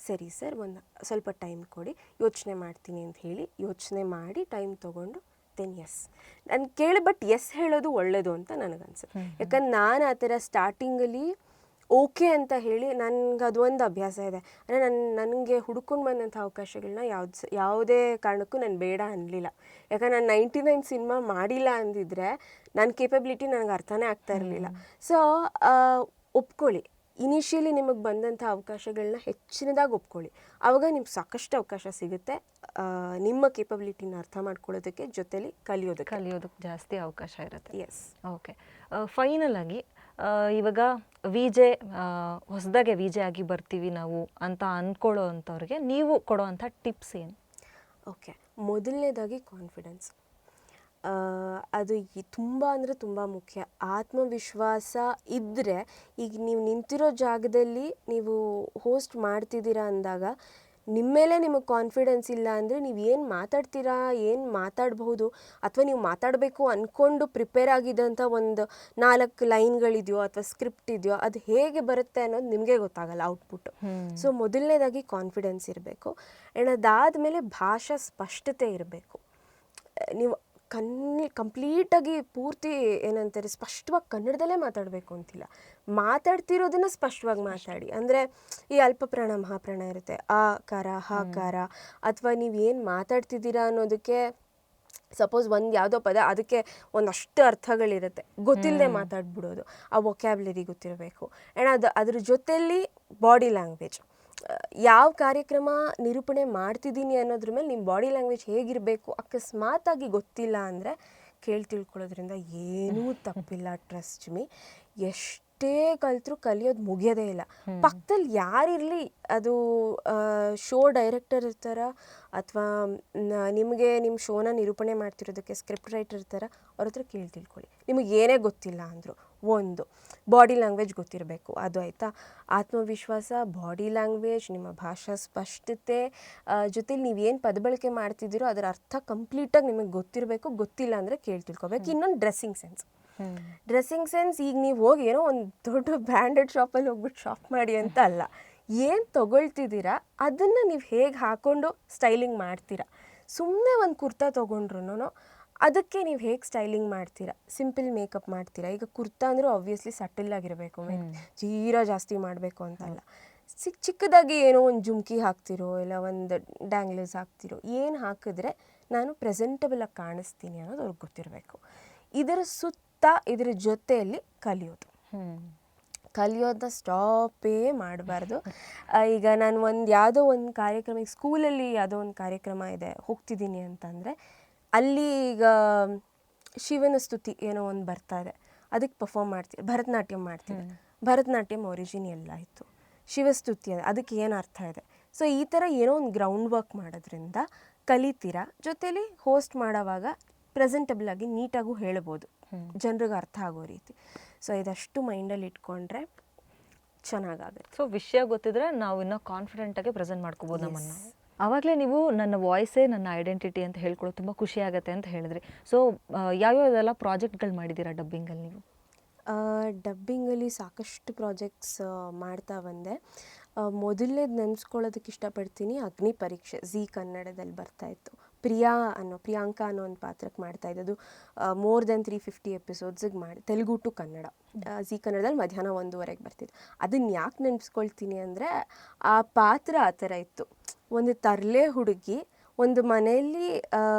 ಸರಿ ಸರ್ ಒಂದು ಸ್ವಲ್ಪ ಟೈಮ್ ಕೊಡಿ, ಯೋಚನೆ ಮಾಡ್ತೀನಿ ಅಂತ ಹೇಳಿ ಯೋಚನೆ ಮಾಡಿ ಟೈಮ್ ತೊಗೊಂಡು ದೆನ್ ಎಸ್ ನಾನು ಕೇಳಿ, ಬಟ್ ಎಸ್ ಹೇಳೋದು ಒಳ್ಳೆಯದು ಅಂತ ನನಗನ್ಸುತ್ತೆ. ಯಾಕಂದ್ರೆ ನಾನು ಆ ಥರ ಸ್ಟಾರ್ಟಿಂಗಲ್ಲಿ ಓಕೆ ಅಂತ ಹೇಳಿ ನನಗೆ ಅದೊಂದು ಅಭ್ಯಾಸ ಇದೆ. ಅಂದರೆ ನನಗೆ ಹುಡ್ಕೊಂಡು ಬಂದಂಥ ಅವಕಾಶಗಳನ್ನ ಯಾವುದೇ ಕಾರಣಕ್ಕೂ ನಾನು ಬೇಡ ಅನ್ನಲಿಲ್ಲ. ಯಾಕಂದ್ರೆ ನಾನು 99 ಸಿನಿಮಾ ಮಾಡಿಲ್ಲ ಅಂದಿದ್ರೆ ನನ್ನ ಕೇಪಬಿಲಿಟಿ ನನಗೆ ಅರ್ಥನೇ ಆಗ್ತಾ ಇರಲಿಲ್ಲ. ಸೊ ಒಪ್ಕೊಳ್ಳಿ, ಇನಿಷಿಯಲಿ ನಿಮಗೆ ಬಂದಂಥ ಅವಕಾಶಗಳನ್ನ ಹೆಚ್ಚಿನದಾಗಿ ಒಪ್ಕೊಳ್ಳಿ. ಆವಾಗ ನಿಮ್ಗೆ ಸಾಕಷ್ಟು ಅವಕಾಶ ಸಿಗುತ್ತೆ ನಿಮ್ಮ ಕೇಪಬಿಲಿಟಿನ ಅರ್ಥ ಮಾಡ್ಕೊಳ್ಳೋದಕ್ಕೆ, ಜೊತೆಲಿ ಕಲಿಯೋದಕ್ಕೆ ಜಾಸ್ತಿ ಅವಕಾಶ ಇರುತ್ತೆ. ಎಸ್. ಓಕೆ, ಫೈನಲ್ ಆಗಿ ಇವಾಗ ವಿಜೆ ಹೊಸದಾಗೆ ವಿಜೆ ಆಗಿ ಬರ್ತೀವಿ ನಾವು ಅಂತ ಅಂದ್ಕೊಳ್ಳೋ ಅಂಥವ್ರಿಗೆ ನೀವು ಕೊಡೋ ಅಂಥ ಟಿಪ್ಸ್ ಏನು? ಓಕೆ, ಮೊದಲನೇದಾಗಿ ಕಾನ್ಫಿಡೆನ್ಸ್. ಅದು ತುಂಬ ಅಂದರೆ ತುಂಬ ಮುಖ್ಯ. ಆತ್ಮವಿಶ್ವಾಸ ಇದ್ದರೆ, ಈಗ ನೀವು ನಿಂತಿರೋ ಜಾಗದಲ್ಲಿ ನೀವು ಹೋಸ್ಟ್ ಮಾಡ್ತಿದ್ದೀರಾ ಅಂದಾಗ ನಿಮ್ಮ ಮೇಲೆ ನಿಮಗೆ ಕಾನ್ಫಿಡೆನ್ಸ್ ಇಲ್ಲ ಅಂದರೆ ನೀವು ಏನು ಮಾತಾಡ್ತೀರಾ, ಏನು ಮಾತಾಡಬಹುದು, ಅಥವಾ ನೀವು ಮಾತಾಡಬೇಕು ಅಂದ್ಕೊಂಡು ಪ್ರಿಪೇರ್ ಆಗಿದ್ದಂಥ ಒಂದು 4 ಲೈನ್ಗಳಿದೆಯೋ ಅಥವಾ ಸ್ಕ್ರಿಪ್ಟ್ ಇದೆಯೋ ಅದು ಹೇಗೆ ಬರುತ್ತೆ ಅನ್ನೋದು ನಿಮಗೆ ಗೊತ್ತಾಗಲ್ಲ ಔಟ್ಪುಟ್. ಸೊ ಮೊದಲನೇದಾಗಿ ಕಾನ್ಫಿಡೆನ್ಸ್ ಇರಬೇಕು. ಆ್ಯಂಡ್ ಅದಾದಮೇಲೆ ಭಾಷಾ ಸ್ಪಷ್ಟತೆ ಇರಬೇಕು. ನೀವು ಕಂಪ್ಲೀಟಾಗಿ ಪೂರ್ತಿ ಏನಂತಾರೆ ಸ್ಪಷ್ಟವಾಗಿ ಕನ್ನಡದಲ್ಲೇ ಮಾತಾಡಬೇಕು ಅಂತಿಲ್ಲ, ಮಾತಾಡ್ತಿರೋದನ್ನು ಸ್ಪಷ್ಟವಾಗಿ ಮಾತಾಡಿ. ಅಂದರೆ ಈ ಅಲ್ಪಪ್ರಾಣ ಮಹಾಪ್ರಾಣ ಇರುತ್ತೆ, ಆ ಕಾರ ಹಾಕಾರ, ಅಥವಾ ನೀವು ಏನು ಮಾತಾಡ್ತಿದ್ದೀರಾ ಅನ್ನೋದಕ್ಕೆ ಸಪೋಸ್ ಒಂದು ಯಾವುದೋ ಪದ ಅದಕ್ಕೆ ಒಂದಷ್ಟು ಅರ್ಥಗಳಿರುತ್ತೆ, ಗೊತ್ತಿಲ್ಲದೆ ಮಾತಾಡ್ಬಿಡೋದು, ಆ ವೊಕ್ಯಾಬ್ಲರಿ ಗೊತ್ತಿರಬೇಕು. ಆ್ಯಂಡ್ ಅದ್ರ ಜೊತೆಯಲ್ಲಿ ಬಾಡಿ ಲ್ಯಾಂಗ್ವೇಜ್, ಯಾವ ಕಾರ್ಯಕ್ರಮ ನಿರೂಪಣೆ ಮಾಡ್ತಿದ್ದೀನಿ ಅನ್ನೋದ್ರ ಮೇಲೆ ನಿಮ್ಮ ಬಾಡಿ ಲ್ಯಾಂಗ್ವೇಜ್ ಹೇಗಿರಬೇಕು ಅಕಸ್ಮಾತಾಗಿ ಗೊತ್ತಿಲ್ಲ ಅಂದರೆ ತಿಳ್ಕೊಳ್ಳೋದ್ರಿಂದ ಏನೂ ತಪ್ಪಿಲ್ಲ. ಟ್ರಸ್ಟ್ ಮೀ, ಎಷ್ಟೇ ಕಲ್ತರೂ ಕಲಿಯೋದು ಮುಗಿಯೋದೇ ಇಲ್ಲ. ಪಕ್ಕದಲ್ಲಿ ಯಾರಿರಲಿ, ಅದು ಶೋ ಡೈರೆಕ್ಟರ್ ಇರ್ತಾರ ಅಥವಾ ನಿಮಗೆ ನಿಮ್ಮ ಶೋನ ನಿರೂಪಣೆ ಮಾಡ್ತಿರೋದಕ್ಕೆ ಸ್ಕ್ರಿಪ್ಟ್ ರೈಟರ್ ಇರ್ತಾರ, ಅವ್ರ ಹತ್ರ ತಿಳ್ಕೊಳ್ಳಿ. ನಿಮಗೆ ಏನೇ ಗೊತ್ತಿಲ್ಲ ಅಂದರು ಒಂದು ಬಾಡಿ ಲ್ಯಾಂಗ್ವೇಜ್ ಗೊತ್ತಿರಬೇಕು, ಅದು ಆಯಿತಾ. ಆತ್ಮವಿಶ್ವಾಸ, ಬಾಡಿ ಲ್ಯಾಂಗ್ವೇಜ್, ನಿಮ್ಮ ಭಾಷಾ ಸ್ಪಷ್ಟತೆ, ಜೊತೆಲಿ ನೀವೇನು ಪದ ಬಳಕೆ ಮಾಡ್ತಿದ್ದೀರೋ ಅದರ ಅರ್ಥ ಕಂಪ್ಲೀಟಾಗಿ ನಿಮಗೆ ಗೊತ್ತಿರಬೇಕು. ಗೊತ್ತಿಲ್ಲ ಅಂದರೆ ತಿಳ್ಕೊಬೇಕು. ಇನ್ನೊಂದು ಡ್ರೆಸ್ಸಿಂಗ್ ಸೆನ್ಸ್. ಈಗ ನೀವು ಹೋಗಿ ಏನೋ ಒಂದು ದೊಡ್ಡ ಬ್ರ್ಯಾಂಡೆಡ್ ಶಾಪಲ್ಲಿ ಹೋಗ್ಬಿಟ್ಟು ಶಾಪ್ ಮಾಡಿ ಅಂತ ಅಲ್ಲ, ಏನು ತೊಗೊಳ್ತಿದ್ದೀರಾ ಅದನ್ನು ನೀವು ಹೇಗೆ ಹಾಕ್ಕೊಂಡು ಸ್ಟೈಲಿಂಗ್ ಮಾಡ್ತೀರಾ. ಸುಮ್ಮನೆ ಒಂದು ಕುರ್ತಾ ತೊಗೊಂಡ್ರು ಅದಕ್ಕೆ ನೀವು ಹೇಗೆ ಸ್ಟೈಲಿಂಗ್ ಮಾಡ್ತೀರಾ, ಸಿಂಪಲ್ ಮೇಕಪ್ ಮಾಡ್ತೀರಾ. ಈಗ ಕುರ್ತಾ ಅಂದರೆ ಆಬ್ವಿಯಸ್ಲಿ ಸಟಲ್ ಆಗಿರಬೇಕು, ಜೀರಾ ಜಾಸ್ತಿ ಮಾಡಬೇಕು ಅಂತಲ್ಲ. ಚಿಕ್ಕದಾಗಿ ಏನೋ ಒಂದು ಜುಮ್ಕಿ ಹಾಕ್ತಿರೋ ಇಲ್ಲ ಒಂದು ಡ್ಯಾಂಗ್ಲರ್ಸ್ ಹಾಕ್ತಿರೋ, ಏನು ಹಾಕಿದ್ರೆ ನಾನು ಪ್ರೆಸೆಂಟಬಲ್ ಆಗಿ ಕಾಣಿಸ್ತೀನಿ ಅನ್ನೋದು ಅವ್ರಿಗೆ ಗೊತ್ತಿರಬೇಕು. ಇದರ ಸುತ್ತ ಇದರ ಜೊತೆಯಲ್ಲಿ ಕಲಿಯೋದನ್ನ ಸ್ಟಾಪೇ ಮಾಡಬಾರ್ದು. ಈಗ ನಾನು ಯಾವುದೋ ಒಂದು ಕಾರ್ಯಕ್ರಮ, ಈಗ ಸ್ಕೂಲಲ್ಲಿ ಯಾವುದೋ ಒಂದು ಕಾರ್ಯಕ್ರಮ ಇದೆ ಹೋಗ್ತಿದ್ದೀನಿ ಅಂತಂದರೆ, ಅಲ್ಲಿ ಈಗ ಶಿವನ ಸ್ತುತಿ ಏನೋ ಒಂದು ಬರ್ತಾ ಇದೆ, ಅದಕ್ಕೆ ಪರ್ಫಾರ್ಮ್ ಮಾಡ್ತೀವಿ, ಭರತನಾಟ್ಯಂ ಒರಿಜಿನ್ ಎಲ್ಲ ಆಯಿತು, ಶಿವಸ್ತುತಿ ಅದಕ್ಕೆ ಏನು ಅರ್ಥ ಇದೆ. ಸೊ ಈ ಥರ ಏನೋ ಒಂದು ಗ್ರೌಂಡ್ ವರ್ಕ್ ಮಾಡೋದ್ರಿಂದ ಕಲಿತೀರಾ. ಜೊತೆಲಿ ಹೋಸ್ಟ್ ಮಾಡೋವಾಗ ಪ್ರೆಸೆಂಟಬಲ್ ಆಗಿ ನೀಟಾಗೂ ಹೇಳ್ಬೋದು, ಜನರಿಗೆ ಅರ್ಥ ಆಗೋ ರೀತಿ. ಸೊ ಇದಷ್ಟು ಮೈಂಡಲ್ಲಿ ಇಟ್ಕೊಂಡ್ರೆ ಚೆನ್ನಾಗಾಗುತ್ತೆ. ಸೊ ವಿಷಯ ಗೊತ್ತಿದ್ರೆ ನಾವು ಇನ್ನೂ ಕಾನ್ಫಿಡೆಂಟಾಗಿ ಪ್ರೆಸೆಂಟ್ ಮಾಡ್ಕೋಬೋದು ನಮ್ಮನ್ನು. ಆವಾಗಲೇ ನೀವು ನನ್ನ ವಾಯ್ಸೇ ನನ್ನ ಐಡೆಂಟಿಟಿ ಅಂತ ಹೇಳ್ಕೊಳ್ಳೋದು ತುಂಬ ಖುಷಿ ಆಗುತ್ತೆ ಅಂತ ಹೇಳಿದ್ರಿ. ಸೊ ಯಾವ್ಯಾವುದೆಲ್ಲ ಪ್ರಾಜೆಕ್ಟ್ಗಳು ಮಾಡಿದ್ದೀರಾ ಡಬ್ಬಿಂಗಲ್ಲಿ ನೀವು? ಡಬ್ಬಿಂಗಲ್ಲಿ ಸಾಕಷ್ಟು ಪ್ರಾಜೆಕ್ಟ್ಸ್ ಮಾಡ್ತಾ ಬಂದೆ. ಮೊದಲನೇದು ನೆನೆಸ್ಕೊಳ್ಳೋದಕ್ಕೆ ಇಷ್ಟಪಡ್ತೀನಿ, ಅಗ್ನಿ ಪರೀಕ್ಷೆ ಝೀ ಕನ್ನಡದಲ್ಲಿ ಬರ್ತಾಯಿತ್ತು. ಪ್ರಿಯಾಂಕಾ ಅನ್ನೋ ಒಂದು ಪಾತ್ರಕ್ಕೆ ಮಾಡ್ತಾಯಿದ್ದು. ಅದು ಮೋರ್ ದೆನ್ 350 ಎಪಿಸೋಡ್ಸಿಗೆ ತೆಲುಗು ಟು ಕನ್ನಡ ಝೀ ಕನ್ನಡದಲ್ಲಿ ಮಧ್ಯಾಹ್ನ 1:00 ಬರ್ತಿತ್ತು. ಅದನ್ನು ಯಾಕೆ ನೆನೆಸ್ಕೊಳ್ತೀನಿ ಅಂದರೆ ಆ ಪಾತ್ರ ಆ ಥರ ಇತ್ತು. ಒಂದು ತರಲೆ ಹುಡುಗಿ ಒಂದು ಮನೆಯಲ್ಲಿ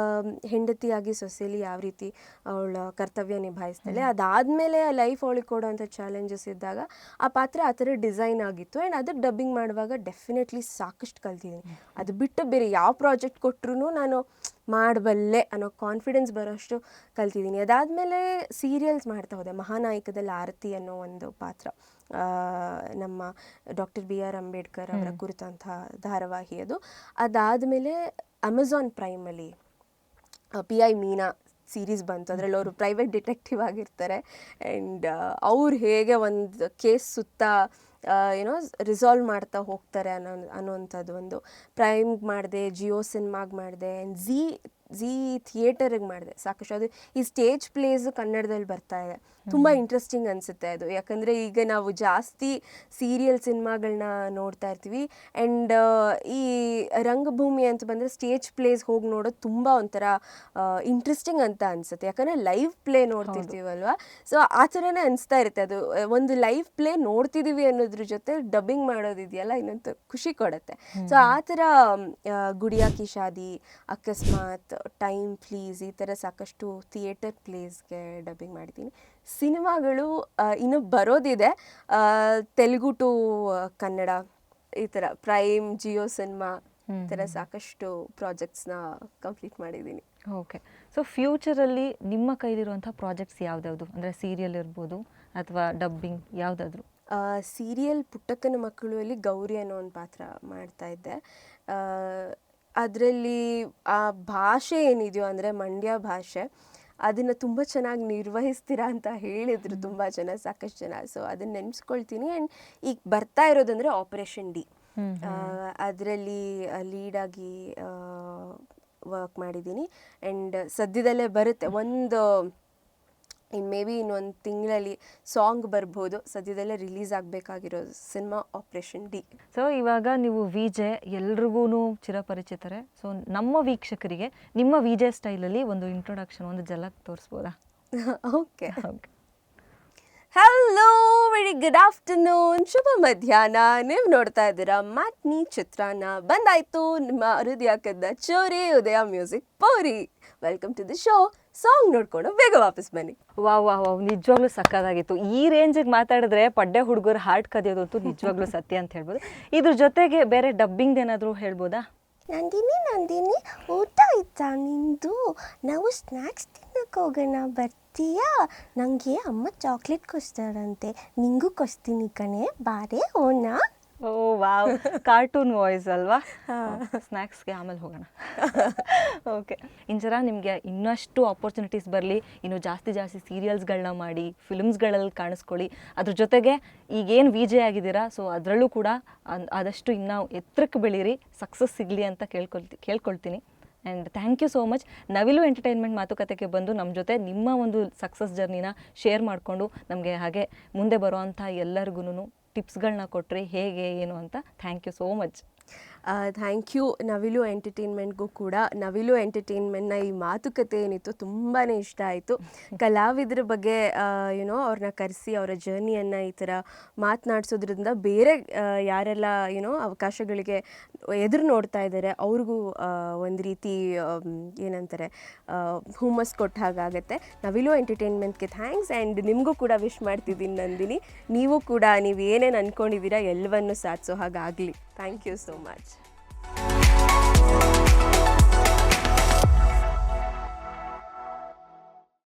ಹೆಂಡತಿಯಾಗಿ ಸೊಸೆಯಲ್ಲಿ ಯಾವ ರೀತಿ ಅವಳ ಕರ್ತವ್ಯ ನಿಭಾಯಿಸ್ತಾಳೆ, ಅದಾದಮೇಲೆ ಲೈಫ್ ಅವಳಿಗೆ ಕೊಡೋವಂಥ ಚಾಲೆಂಜಸ್ ಇದ್ದಾಗ ಆ ಪಾತ್ರ ಆ ಥರ ಡಿಸೈನ್ ಆಗಿತ್ತು. ಆ್ಯಂಡ್ ಅದಕ್ಕೆ ಡಬ್ಬಿಂಗ್ ಮಾಡುವಾಗ ಡೆಫಿನೆಟ್ಲಿ ಸಾಕಷ್ಟು ಕಲ್ತಿದ್ದೀನಿ. ಅದು ಬಿಟ್ಟು ಬೇರೆ ಯಾವ ಪ್ರಾಜೆಕ್ಟ್ ಕೊಟ್ಟರು ನಾನು ಮಾಡಬಲ್ಲೆ ಅನ್ನೋ ಕಾನ್ಫಿಡೆನ್ಸ್ ಬರೋಷ್ಟು ಕಲ್ತಿದ್ದೀನಿ. ಅದಾದಮೇಲೆ ಸೀರಿಯಲ್ಸ್ ಮಾಡ್ತಾ ಹೋದೆ. ಮಹಾನಾಯಕದಲ್ಲಿ ಆರತಿ ಅನ್ನೋ ಒಂದು ಪಾತ್ರ, ನಮ್ಮ ಡಾಕ್ಟರ್ BR ಅಂಬೇಡ್ಕರ್ ಅವರ ಕುರಿತಂಥ ಧಾರಾವಾಹಿ ಅದು. ಅದಾದಮೇಲೆ ಅಮೆಝಾನ್ ಪ್ರೈಮಲ್ಲಿ PI ಮೀನಾ ಸೀರೀಸ್ ಬಂತು. ಅದರಲ್ಲಿ ಅವರು ಪ್ರೈವೇಟ್ ಡಿಟೆಕ್ಟಿವ್ ಆಗಿರ್ತಾರೆ. ಆ್ಯಂಡ್ ಅವ್ರು ಹೇಗೆ ಒಂದು ಕೇಸ್ ಸುತ್ತ ಏನೋ ರಿಸಾಲ್ವ್ ಮಾಡ್ತಾ ಹೋಗ್ತಾರೆ ಅನ್ನೋವಂಥದ್ದು ಒಂದು ಪ್ರೈಮ್ಗೆ ಮಾಡಿದೆ, ಜಿಯೋ ಸಿನಿಮಾಗೆ ಮಾಡಿದೆ, ಆ್ಯಂಡ್ ಝೀ ಥಿಯೇಟರಿಗೆ ಮಾಡಿದೆ ಸಾಕಷ್ಟು. ಅದು ಈ ಸ್ಟೇಜ್ ಪ್ಲೇಸು ಕನ್ನಡದಲ್ಲಿ ಬರ್ತಾ ಇದೆ. ತುಂಬ ಇಂಟ್ರೆಸ್ಟಿಂಗ್ ಅನಿಸುತ್ತೆ ಅದು. ಯಾಕಂದರೆ ಈಗ ನಾವು ಜಾಸ್ತಿ ಸೀರಿಯಲ್ ಸಿನಿಮಾಗಳನ್ನ ನೋಡ್ತಾ ಇರ್ತೀವಿ. ಆ್ಯಂಡ್ ಈ ರಂಗಭೂಮಿ ಅಂತ ಬಂದರೆ ಸ್ಟೇಜ್ ಪ್ಲೇಸ್ ಹೋಗಿ ನೋಡೋದು ತುಂಬ ಒಂಥರ ಇಂಟ್ರೆಸ್ಟಿಂಗ್ ಅಂತ ಅನಿಸುತ್ತೆ. ಯಾಕಂದರೆ ಲೈವ್ ಪ್ಲೇ ನೋಡ್ತಿರ್ತೀವಲ್ವ, ಸೊ ಆ ಥರನೇ ಅನಿಸ್ತಾ ಇರುತ್ತೆ. ಅದು ಒಂದು ಲೈವ್ ಪ್ಲೇ ನೋಡ್ತಿದ್ದೀವಿ ಅನ್ನೋದ್ರ ಜೊತೆ ಡಬ್ಬಿಂಗ್ ಮಾಡೋದಿದೆಯಲ್ಲ, ಇನ್ನೊಂದು ಖುಷಿ ಕೊಡುತ್ತೆ. ಸೊ ಆ ಥರ ಗುಡಿಯಾ ಕಿ ಶಾದಿ, ಅಕಸ್ಮಾತ್, ಟೈಮ್ ಪ್ಲೀಸ್, ಈ ಥರ ಸಾಕಷ್ಟು ಥಿಯೇಟರ್ ಪ್ಲೇಸ್ಗೆ ಡಬ್ಬಿಂಗ್ ಮಾಡಿದ್ದೀನಿ. ಸಿನಿಮಾಗಳು ಇನ್ನೂ ಬರೋದಿದೆ, ತೆಲುಗು ಟು ಕನ್ನಡ, ಈ ಥರ ಪ್ರೈಮ್, ಜಿಯೋ ಸಿನಿಮಾ, ಈ ಥರ ಸಾಕಷ್ಟು ಪ್ರಾಜೆಕ್ಟ್ಸ್ನ ಕಂಪ್ಲೀಟ್ ಮಾಡಿದ್ದೀನಿ. ಓಕೆ. ಸೊ ಫ್ಯೂಚರಲ್ಲಿ ನಿಮ್ಮ ಕೈಲಿರುವಂಥ ಪ್ರಾಜೆಕ್ಟ್ಸ್ ಯಾವ್ದಾವುದು? ಅಂದರೆ ಸೀರಿಯಲ್ ಇರ್ಬೋದು ಅಥವಾ ಡಬ್ಬಿಂಗ್ ಯಾವುದಾದ್ರು? ಸೀರಿಯಲ್ ಪುಟ್ಟಕ್ಕನ ಮಕ್ಕಳು ಅಲ್ಲಿ ಗೌರಿ ಅನ್ನೋ ಒಂದು ಪಾತ್ರ ಮಾಡ್ತಾ ಇದ್ದೆ. ಅದರಲ್ಲಿ ಆ ಭಾಷೆ ಏನಿದೆಯೋ ಅಂದರೆ ಮಂಡ್ಯ ಭಾಷೆ, ಅದನ್ನು ತುಂಬ ಚೆನ್ನಾಗಿ ನಿರ್ವಹಿಸ್ತೀರಾ ಅಂತ ಹೇಳಿದರು ತುಂಬ ಜನ, ಸಾಕಷ್ಟು ಜನ. ಸೊ ಅದನ್ನು ನೆನೆಸ್ಕೊಳ್ತೀನಿ. ಆ್ಯಂಡ್ ಈಗ ಬರ್ತಾ ಇರೋದಂದರೆ ಆಪರೇಷನ್ ಡಿ, ಅದರಲ್ಲಿ ಲೀಡಾಗಿ ವರ್ಕ್ ಮಾಡಿದ್ದೀನಿ. ಆ್ಯಂಡ್ ಸದ್ಯದಲ್ಲೇ ಬರುತ್ತೆ, ಮೇ ಬಿ ಇನ್ನೊಂದು ತಿಂಗಳಲ್ಲಿ ಸಾಂಗ್ ಬರ್ಬೋದು. ಸದ್ಯದಲ್ಲೇ ರಿಲೀಸ್ ಆಗಬೇಕಾಗಿರೋ ಸಿನಿಮಾ ಆಪರೇಷನ್ ಡಿ. ಸೊ ಇವಾಗ ನೀವು ವಿಜೆ ಎಲ್ರಿಗೂ ಚಿರಪರಿಚಿತರೆ. ಸೊ ನಮ್ಮ ವೀಕ್ಷಕರಿಗೆ ನಿಮ್ಮ ವಿಜೆ ಸ್ಟೈಲಲ್ಲಿ ಒಂದು ಇಂಟ್ರೊಡಕ್ಷನ್, ಒಂದು ಝಲಕ್ ತೋರಿಸ್ಬೋದಾ? Okay. Hello, very good afternoon, ಶುಭ ಮಧ್ಯಾಹ್ನ. ನೀವು ನೋಡ್ತಾ ಇದ್ದೀರಾ ಮ್ಯಾಟ್ನಿ ಚಿತ್ರಾನ್ನ. ಬಂದಾಯ್ತು ನಿಮ್ಮ ಹೃದಯ ಕದ್ದ ಚೋರಿ ಉದಯ ಮ್ಯೂಸಿಕ್ ಪೌರಿ. Welcome to the show. Song ನೋಡ್ಕೊಂಡು ಬೇಗ ವಾಪಸ್ ಬನ್ನಿ. ವಾವ್, ನಿಜವಾಗ್ಲೂ ಸಕ್ಕತ್ತಾಗಿತ್ತು. ಈ ರೇಂಜಿಗೆ ಮಾತಾಡಿದ್ರೆ ಪಡ್ಡೆ ಹುಡುಗರು ಹಾರ್ಟ್ ಕದಿಯೋದಂತೂ ನಿಜವಾಗ್ಲೂ ಸತ್ಯ ಅಂತ ಹೇಳ್ಬೋದು. ಇದ್ರ ಜೊತೆಗೆ ಬೇರೆ ಡಬ್ಬಿಂಗ್ ಏನಾದರೂ ಹೇಳ್ಬೋದಾ? ನಂದಿನಿ, ಊಟ ಆಯ್ತಾ ನಿಂದು? ನಾವು ಸ್ನ್ಯಾಕ್ಸ್ ತಿನ್ನಕ್ಕೆ ಹೋಗೋಣ, ಬರ್ತೀಯಾ? ನನಗೆ ಅಮ್ಮ ಚಾಕ್ಲೇಟ್ ಕೊಡ್ತಾರಂತೆ, ನಿಂಗೂ ಕೊಡ್ತೀನಿ ಕಣೆ, ಬಾರೆ ಹೋಣ. ಓ ವಾವ್, ಕಾರ್ಟೂನ್ ವಾಯ್ಸ್ ಅಲ್ವಾ? ಸ್ನ್ಯಾಕ್ಸ್ಗೆ ಆಮೇಲೆ ಹೋಗೋಣ. ಓಕೆ. ಇಂಚರ ನಿಮಗೆ ಇನ್ನಷ್ಟು ಆಪರ್ಚುನಿಟೀಸ್ ಬರಲಿ, ಇನ್ನು ಜಾಸ್ತಿ ಸೀರಿಯಲ್ಸ್ಗಳನ್ನ ಮಾಡಿ, ಫಿಲ್ಮ್ಸ್ಗಳಲ್ಲಿ ಕಾಣಿಸ್ಕೊಳ್ಳಿ. ಅದ್ರ ಜೊತೆಗೆ ಈಗೇನು ವಿಜೆ ಆಗಿದ್ದೀರಾ, ಸೊ ಅದರಲ್ಲೂ ಕೂಡ ಆದಷ್ಟು ಇನ್ನೂ ಎತ್ತರಕ್ಕೆ ಬೆಳೀರಿ, ಸಕ್ಸಸ್ ಸಿಗಲಿ ಅಂತ ಕೇಳ್ಕೊಳ್ತೀನಿ. And thank you so much. Navilu entertainment ಮಾತುಕತೆಗೆ ಬಂದು ನಮ್ಮ ಜೊತೆ ನಿಮ್ಮ ಒಂದು ಸಕ್ಸಸ್ ಜರ್ನಿನ ಶೇರ್ ಮಾಡಿಕೊಂಡು ನಮಗೆ ಹಾಗೆ ಮುಂದೆ ಬರೋವಂಥ ಎಲ್ಲರಿಗೂ ಟಿಪ್ಸ್ಗಳನ್ನ ಕೊಟ್ಟರೆ ಹೇಗೆ ಏನು ಅಂತ. Thank you so much. Thank you Navilu ಎಂಟರ್ಟೈನ್ಮೆಂಟ್ಗೂ ಕೂಡ. ನವಿಲು ಎಂಟರ್ಟೈನ್ಮೆಂಟ್ನ ಈ ಮಾತುಕತೆ ಏನಿತ್ತು ತುಂಬಾ ಇಷ್ಟ ಆಯಿತು. ಕಲಾವಿದರ ಬಗ್ಗೆ ಅವ್ರನ್ನ ಕರೆಸಿ ಅವರ ಜರ್ನಿಯನ್ನು ಈ ಥರ ಮಾತನಾಡಿಸೋದ್ರಿಂದ ಬೇರೆ ಯಾರೆಲ್ಲ ಅವಕಾಶಗಳಿಗೆ ಎದುರು ನೋಡ್ತಾ ಇದ್ದಾರೆ ಅವ್ರಿಗೂ ಒಂದು ರೀತಿ ಏನಂತಾರೆ ಹುಮ್ಮಸ್ ಕೊಟ್ಟ ಹಾಗಾಗತ್ತೆ. ನವಿಲು ಎಂಟರ್ಟೈನ್ಮೆಂಟ್ಗೆ ಥ್ಯಾಂಕ್ಸ್. ಆ್ಯಂಡ್ ನಿಮಗೂ ಕೂಡ ವಿಶ್ ಮಾಡ್ತಿದ್ದೀನಿ ನಂದಿನಿ. ನೀವು ಕೂಡ ನೀವು ಏನೇನು ಅಂದ್ಕೊಂಡಿದ್ದೀರಾ ಎಲ್ಲವನ್ನು ಸಾಧಿಸೋ ಹಾಗಾಗಲಿ. Thank you so much.